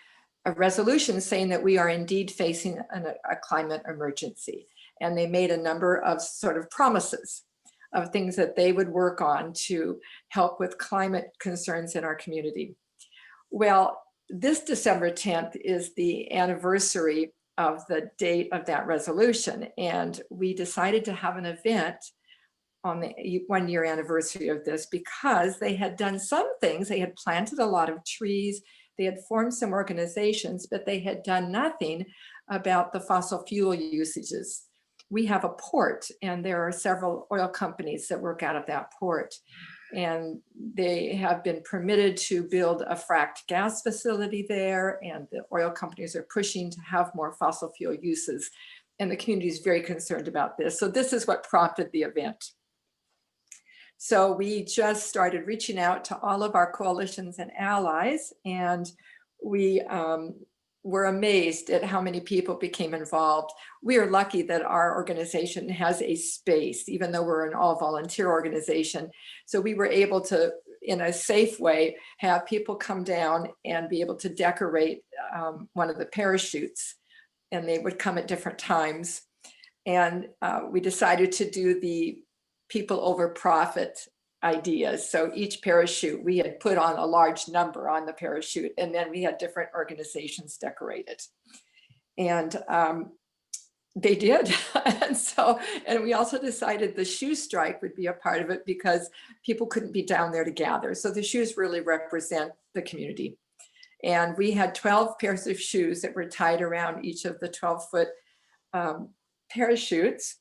resolution saying that we are indeed facing a climate emergency. And they made a number of sort of promises of things that they would work on to help with climate concerns in our community. Well, this December 10th is the anniversary of the date of that resolution. And we decided to have an event on the 1-year anniversary of this, because they had done some things. They had planted a lot of trees, they had formed some organizations, but they had done nothing about the fossil fuel usages. We have a port, and there are several oil companies that work out of that port. And they have been permitted to build a fracked gas facility there, and the oil companies are pushing to have more fossil fuel uses. And the community is very concerned about this. So this is what prompted the event. So we just started reaching out to all of our coalitions and allies, and we were amazed at how many people became involved. We are lucky that our organization has a space, even though we're an all volunteer organization. So we were able to, in a safe way, have people come down and be able to decorate one of the parachutes, and they would come at different times. And we decided to do the people over profit ideas. So each parachute, we had put on a large number on the parachute, and then we had different organizations decorate it. And they did. and we also decided the shoe strike would be a part of it, because people couldn't be down there to gather. So the shoes really represent the community. And we had 12 pairs of shoes that were tied around each of the 12-foot parachutes.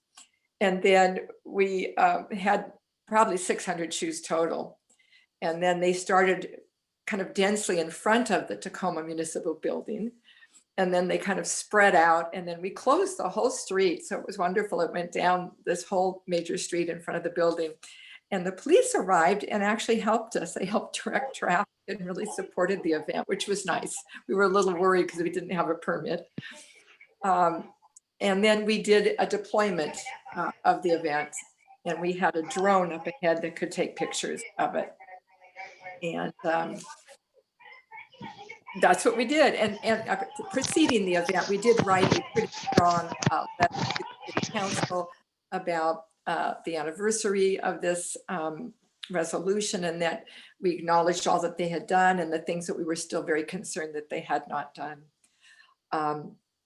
And then we had probably 600 shoes total. And then they started kind of densely in front of the Tacoma Municipal Building. And then they kind of spread out, and then we closed the whole street. So it was wonderful. It went down this whole major street in front of the building. And the police arrived and actually helped us. They helped direct traffic and really supported the event, which was nice. We were a little worried because we didn't have a permit. And then we did a deployment of the event. And we had a drone up ahead that could take pictures of it. And that's what we did. And preceding the event, we did write a pretty strong letter to the city council about the anniversary of this resolution, and that we acknowledged all that they had done and the things that we were still very concerned that they had not done.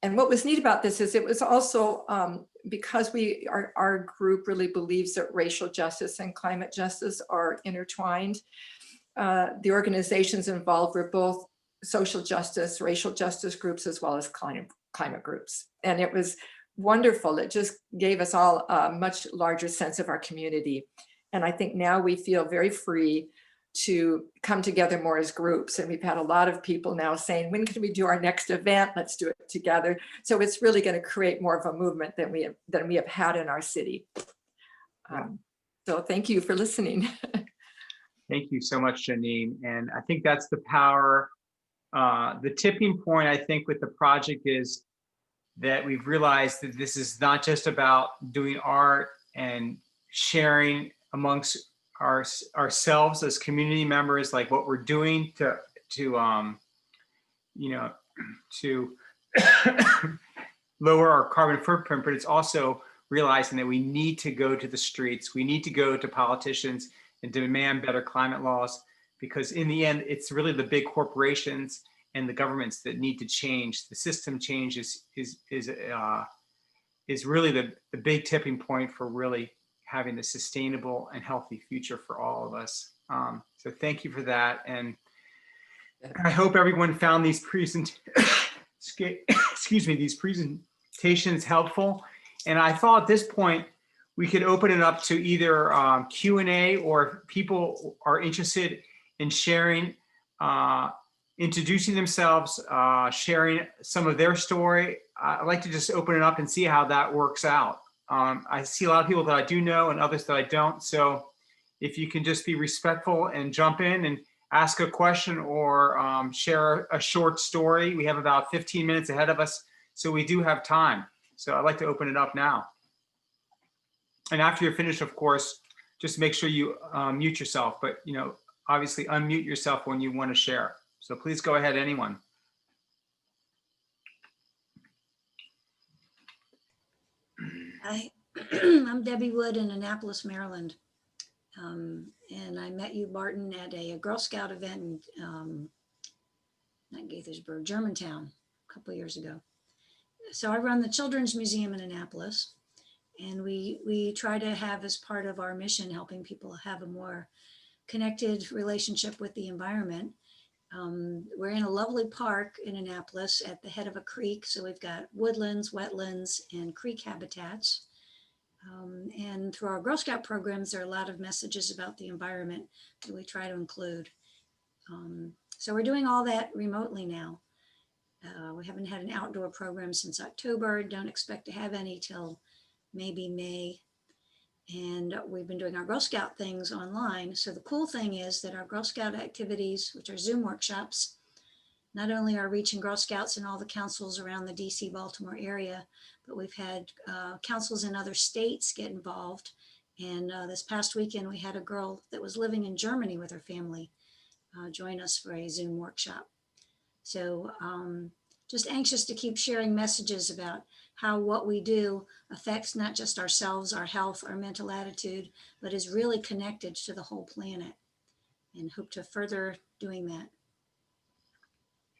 And what was neat about this is it was also because our group really believes that racial justice and climate justice are intertwined. The organizations involved were both social justice, racial justice groups, as well as climate groups. And it was wonderful. It just gave us all a much larger sense of our community. And I think now we feel very free to come together more as groups. And we've had a lot of people now saying, when can we do our next event? Let's do it together. So it's really going to create more of a movement than we have had in our city. So thank you for listening.
Thank you so much, Janeen. And I think that's the power. The tipping point, I think, with the project is that we've realized that this is not just about doing art and sharing amongst ourselves as community members, like what we're doing to lower our carbon footprint, but it's also realizing that we need to go to the streets. We need to go to politicians and demand better climate laws, because in the end, it's really the big corporations and the governments that need to change. The system change is really the big tipping point for really having a sustainable and healthy future for all of us. So thank you for that. And I hope everyone found these these presentations helpful. And I thought at this point, we could open it up to either Q&A, or if people are interested in sharing, introducing themselves, sharing some of their story. I'd like to just open it up and see how that works out. I see a lot of people that I do know and others that I don't. So if you can just be respectful and jump in and ask a question or share a short story. We have about 15 minutes ahead of us, so we do have time. So I'd like to open it up now. And after you're finished, of course, just make sure you mute yourself, but obviously unmute yourself when you want to share. So please go ahead, anyone.
Hi, I'm Debbie Wood in Annapolis, Maryland. And I met you, Martin, at a Girl Scout event in not Gaithersburg, Germantown, a couple of years ago. So I run the Children's Museum in Annapolis, and we try to have as part of our mission helping people have a more connected relationship with the environment. We're in a lovely park in Annapolis at the head of a creek. So we've got woodlands, wetlands, and creek habitats. And through our Girl Scout programs, there are a lot of messages about the environment that we try to include. So we're doing all that remotely now. We haven't had an outdoor program since October. Don't expect to have any till maybe May. And we've been doing our Girl Scout things online. So the cool thing is that our Girl Scout activities, which are Zoom workshops, not only are reaching Girl Scouts in all the councils around the DC, Baltimore area, but we've had councils in other states get involved. And this past weekend, we had a girl that was living in Germany with her family join us for a Zoom workshop. So just anxious to keep sharing messages about how what we do affects not just ourselves, our health, our mental attitude, but is really connected to the whole planet, and hope to further doing that.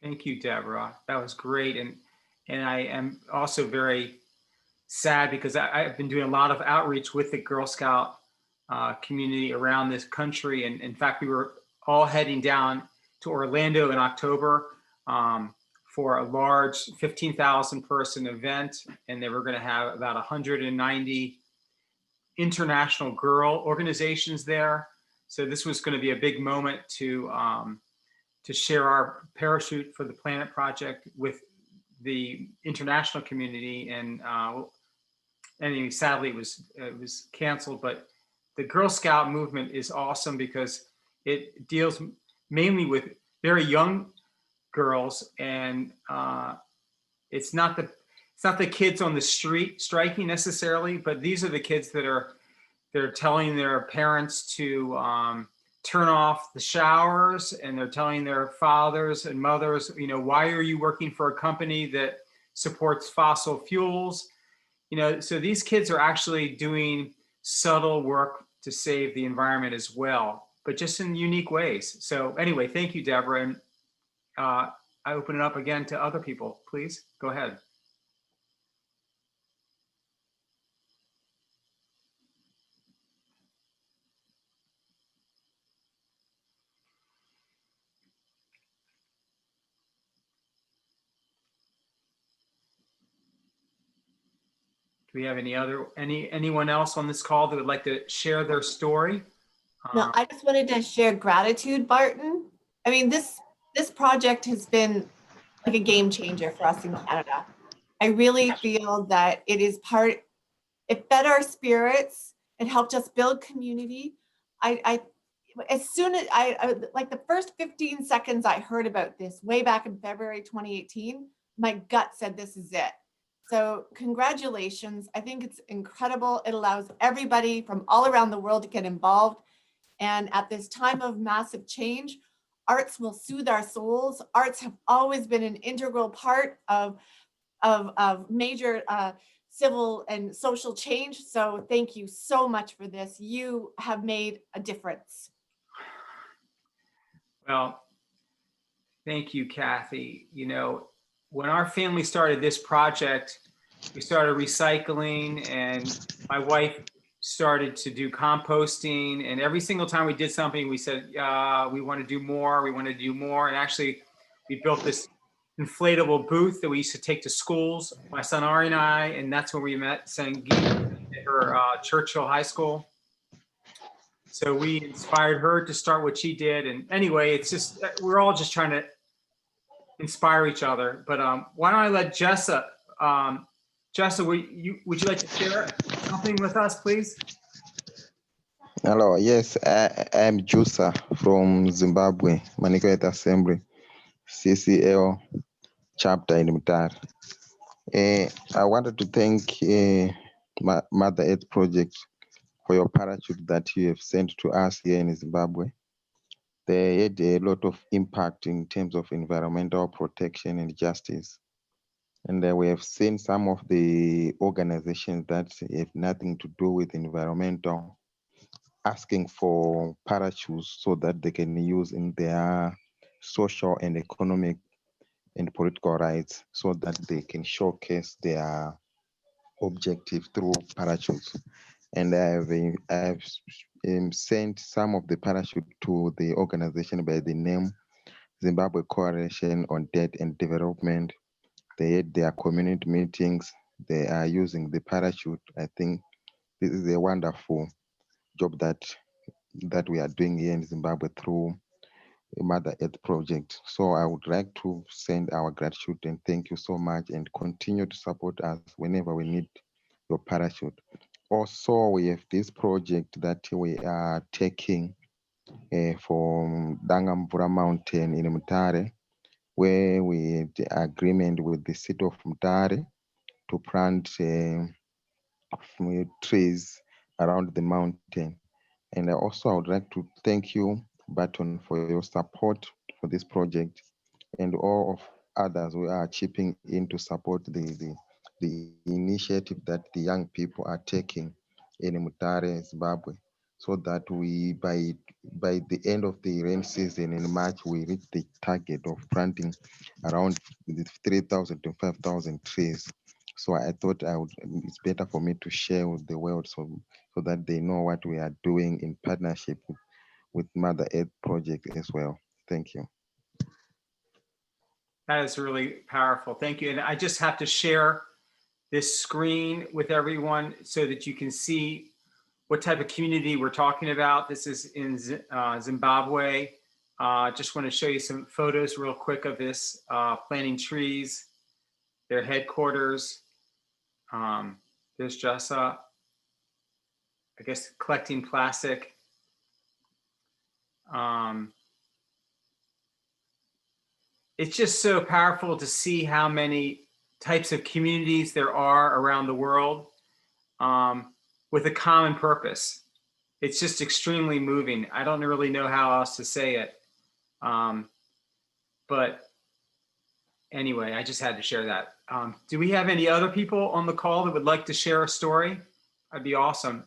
Thank you, Deborah. That was great. And I am also very sad because I've been doing a lot of outreach with the Girl Scout community around this country. And in fact, we were all heading down to Orlando in October for a large 15,000 person event. And they were going to have about 190 international girl organizations there. So this was going to be a big moment to share our Parachute for the Planet project with the international community. And anyway, sadly it was canceled, but the Girl Scout movement is awesome because it deals mainly with very young girls, and it's not the kids on the street striking necessarily, but these are the kids that are they're telling their parents to turn off the showers, and they're telling their fathers and mothers, you know, why are you working for a company that supports fossil fuels? You know, so these kids are actually doing subtle work to save the environment as well, but just in unique ways. So anyway, thank you, Deborah. And I open it up again to other people. Please go ahead. Do we have anyone else on this call that would like to share their story?
No, I just wanted to share gratitude, Barton. I mean, this project has been like a game changer for us in Canada. I really feel that it fed our spirits. It helped us build community. As soon as like the first 15 seconds I heard about this way back in February 2018, my gut said, this is it. So congratulations. I think it's incredible. It allows everybody from all around the world to get involved. And at this time of massive change, arts will soothe our souls. Arts have always been an integral part of major civil and social change. So thank you so much for this. You have made a difference.
Well, thank you, Cathy. You know, when our family started this project, we started recycling, and my wife started to do composting. And every single time we did something, we said, we want to do more, we want to do more. And actually, we built this inflatable booth that we used to take to schools, my son Ari and I, and that's when we met Sangeet at her Churchill High School. So we inspired her to start what she did. And anyway, it's just, we're all just trying to inspire each other. But why don't I let Jessa, Jessa, would you like to share something with us, please?
Hello, yes, I'm Jusa from Zimbabwe, Manikoet Assembly, CCL chapter in Mutare. I wanted to thank Mother Earth Project for your parachute that you have sent to us here in Zimbabwe. They had a lot of impact in terms of environmental protection and justice. And we have seen some of the organizations that have nothing to do with environmental asking for parachutes so that they can use in their social and economic and political rights so that they can showcase their objective through parachutes. And I've sent some of the parachute to the organization by the name Zimbabwe Coalition on Debt and Development. They had their community meetings. They are using the parachute. I think this is a wonderful job that we are doing here in Zimbabwe through Mother Earth Project. So I would like to send our gratitude and thank you so much, and continue to support us whenever we need your parachute. Also, we have this project that we are taking from Dangamvura Mountain in Mutare, where we had agreement with the city of Mutare to plant trees around the mountain. And I would like to thank you, Barton, for your support for this project, and all of others who are chipping in to support the initiative that the young people are taking in Mutare, Zimbabwe, so that we, by the end of the rain season in March, we reach the target of planting around 3,000 to 5,000 trees. So I thought it's better for me to share with the world so that they know what we are doing in partnership with Mother Earth Project as well. Thank you.
That is really powerful. Thank you. And I just have to share this screen with everyone so that you can see what type of community we're talking about. This is in Zimbabwe. Just want to show you some photos real quick of this, planting trees, their headquarters. There's Jessa, I guess, collecting plastic. It's just so powerful to see how many types of communities there are around the world with a common purpose. it's just extremely moving. I don't really know how else to say it. But anyway, I just had to share that. Do we have any other people on the call that would like to share a story? That'd be awesome.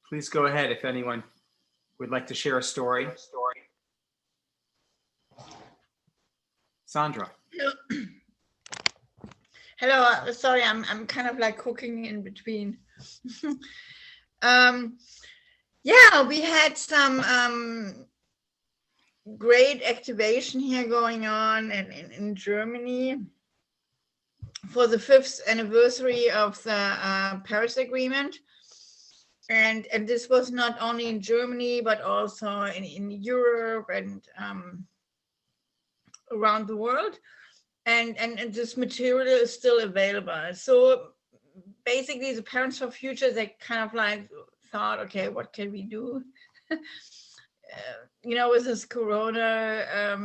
Please go ahead if anyone would like to share a story. Sandra.
Hello, sorry, I'm kind of like cooking in between. Yeah, we had some great activation here going on in Germany for the 5th anniversary of the Paris Agreement. And this was not only in Germany, but also in Europe and around the world. And this material is still available. So basically the Parents for Future, they kind of like thought, okay, what can we do? You know, with this Corona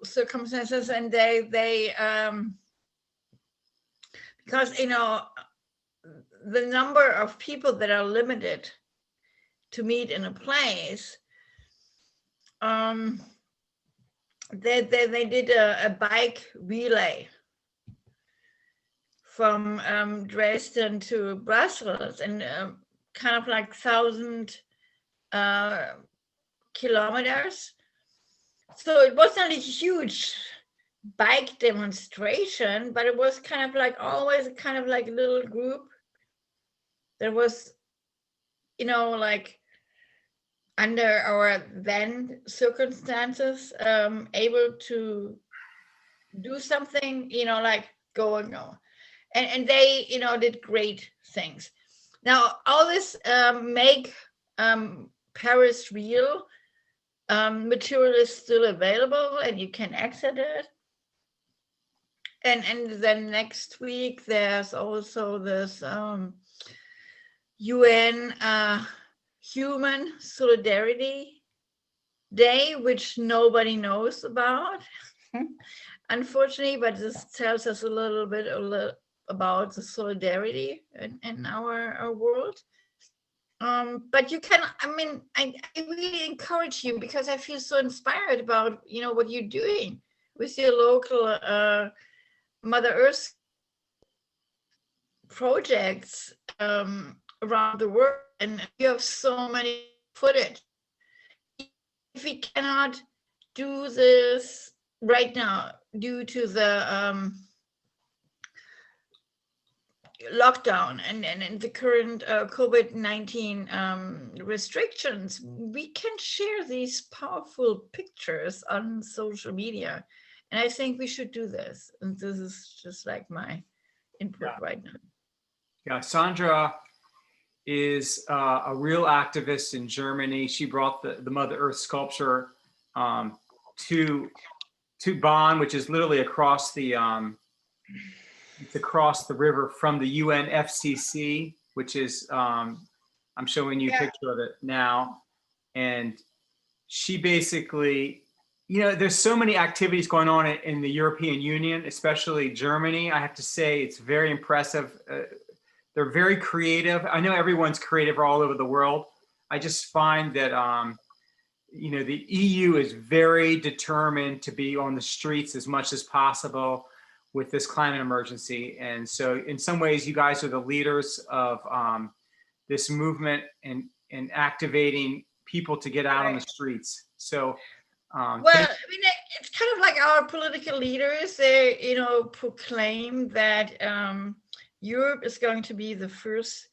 circumstances, and they because, you know, the number of people that are limited to meet in a place, they did a bike relay from Dresden to Brussels, and kind of like 1,000 kilometers. So it wasn't a huge bike demonstration, but it was kind of like always kind of like a little group. There was, you know, like under our then circumstances, able to do something, you know, like go and go. And they, you know, did great things. Now, all this make Paris real material is still available and you can access it. And then next week, there's also this UN Human Solidarity Day, which nobody knows about, unfortunately, but this tells us a little bit about the solidarity in our world. But you can, I mean, I really encourage you because I feel so inspired about, you know, what you're doing with your local Mother Earth projects around the world, and you have so many footage. If we cannot do this right now due to the lockdown and the current COVID-19 restrictions, we can share these powerful pictures on social media. And I think we should do this. And this is just like my input right now.
Yeah, Sandra is a real activist in Germany. She brought the Mother Earth sculpture to Bonn, which is literally across the it's across the river from the UNFCCC, which is I'm showing you a picture of it now. And she basically, you know, there's so many activities going on in the European Union, especially Germany. I have to say it's very impressive. They're very creative. I know everyone's creative all over the world. I just find that, you know, the EU is very determined to be on the streets as much as possible with this climate emergency. And so in some ways, you guys are the leaders of this movement and activating people to get out on the streets. So,
well, I mean, it's kind of like our political leaders, they, you know, proclaim that Europe is going to be the first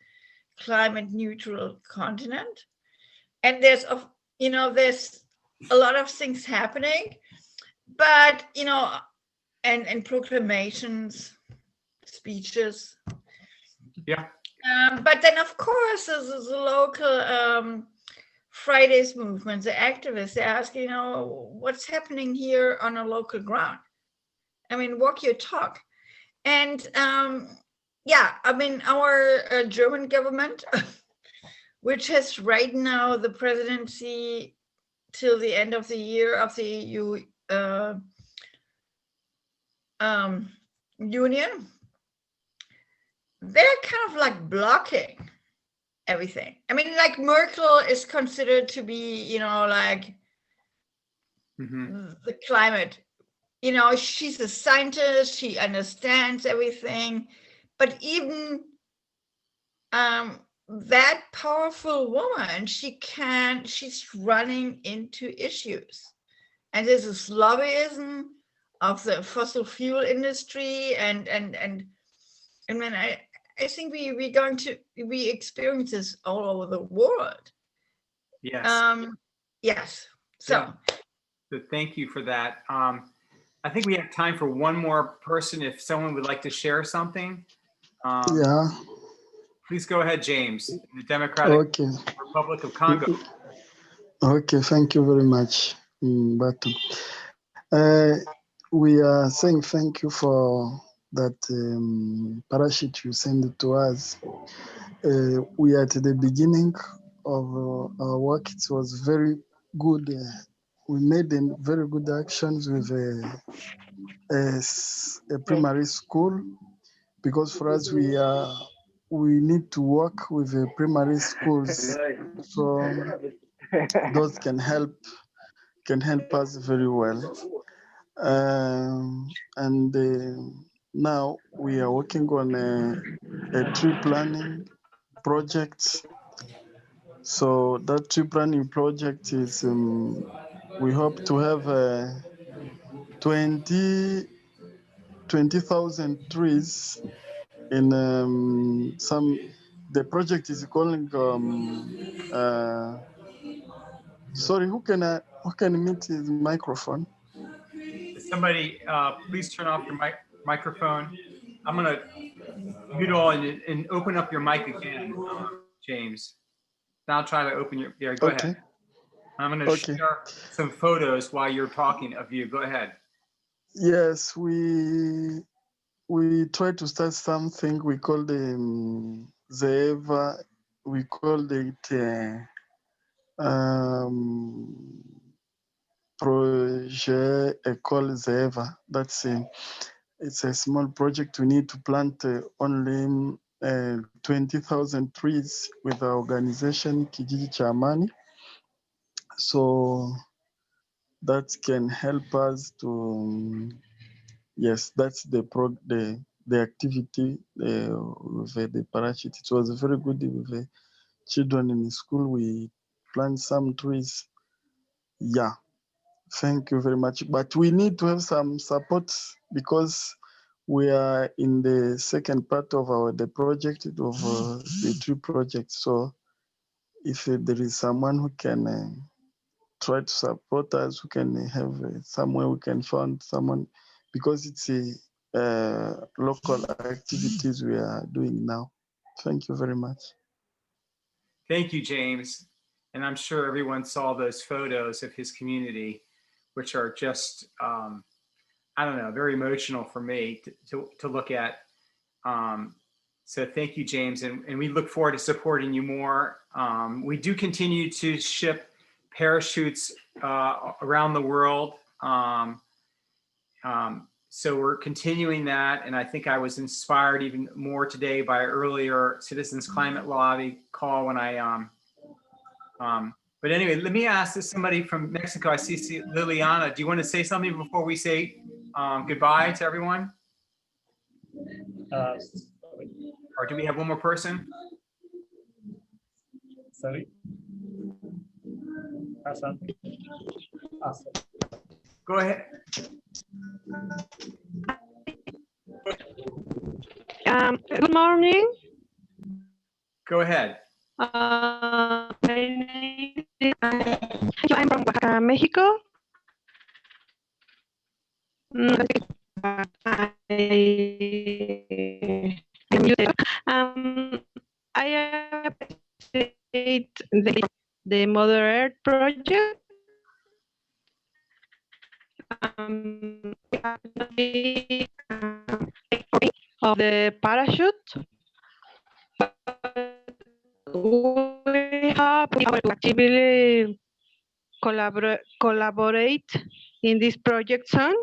climate neutral continent. And there's, you know, there's a lot of things happening, but, you know, and proclamations, speeches.
Yeah.
But then, of course, there's a local Fridays movement, the activists, they ask, you know, what's happening here on a local ground? I mean, walk your talk. And yeah, I mean, our German government which has right now the presidency till the end of the year of the EU Union, they're kind of like blocking everything. I mean, like Merkel is considered to be, you know, like the climate, you know, she's a scientist, she understands everything, but even that powerful woman, she's running into issues. And there's this lobbyism of the fossil fuel industry, and I mean, I think we're going to experience this all over the world.
Yes.
Yes. So
Thank you for that. I think we have time for one more person if someone would like to share something.
Yeah.
Please go ahead, James, in the Democratic Republic of Congo.
Okay, thank you very much, Batu. We are saying thank you for that parachute you sent to us. We are at the beginning of our work. It was very good. We made very good actions with a primary school, because for us we need to work with the primary schools, so those can help us very well. And now we are working on a tree planning project. So that tree planning project is, we hope to have 20,000 trees in the project is calling, sorry, who can mute his microphone?
Somebody, please turn off your microphone. I'm going to mute all and open up your mic again, James. Now I'll try to open your, yeah, go ahead. I'm going to share some photos while you're talking of you. Go ahead.
Yes, we try to start something we call the Zeva, we call it Projet École Zeva. That's it's a small project. We need to plant only 20,000 trees with our organization Kijiji cha Amani. So that can help us to, yes, that's the activity with the parachute. It was very good with the children in the school. We plant some trees. Yeah, thank you very much. But we need to have some support, because we are in the second part of the project of the tree project. So if there is someone who can try to support us, who can have somewhere we can find someone, because it's a local activities we are doing now. Thank you very much.
Thank you, James. And I'm sure everyone saw those photos of his community, which are just, I don't know, very emotional for me to look at. So thank you, James. And we look forward to supporting you more. We do continue to ship parachutes around the world. So we're continuing that. And I think I was inspired even more today by earlier Citizens Climate Lobby call when I, but anyway, let me ask this, somebody from Mexico. I see Liliana. Do you want to say something before we say goodbye to everyone? Or do we have one more person?
Sorry.
Go ahead.
Good morning.
Go ahead.
My name is, I'm from Oaxaca, Mexico. I appreciate the Mother Earth project. Of the parachute. We hope we will actively collaborate in this project soon.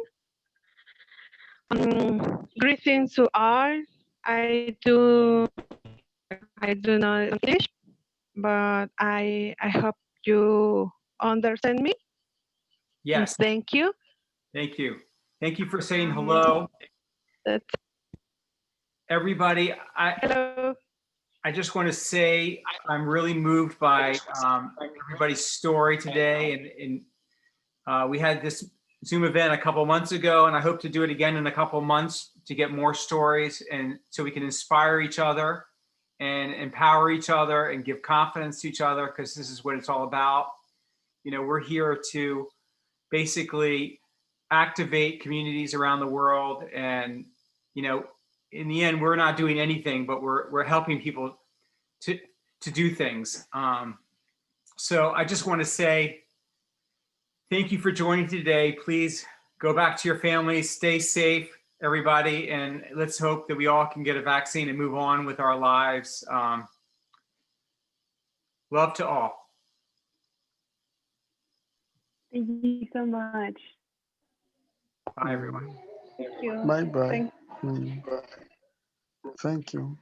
Greetings to all. I do not English, but I hope you understand me.
Yes.
Thank you.
Thank you. Thank you for saying hello.
That's
Everybody,
hello.
I just want to say I'm really moved by everybody's story today. And we had this Zoom event a couple months ago, and I hope to do it again in a couple months to get more stories, and so we can inspire each other and empower each other and give confidence to each other, because this is what it's all about. You know, we're here to basically activate communities around the world, and you know, in the end, we're not doing anything, but we're helping people to do things. So I just want to say thank you for joining today. Please go back to your families, stay safe, everybody, and let's hope that we all can get a vaccine and move on with our lives. Love to all.
Thank you so much.
Bye, everyone.
Thank you.
Bye bye. Thank you.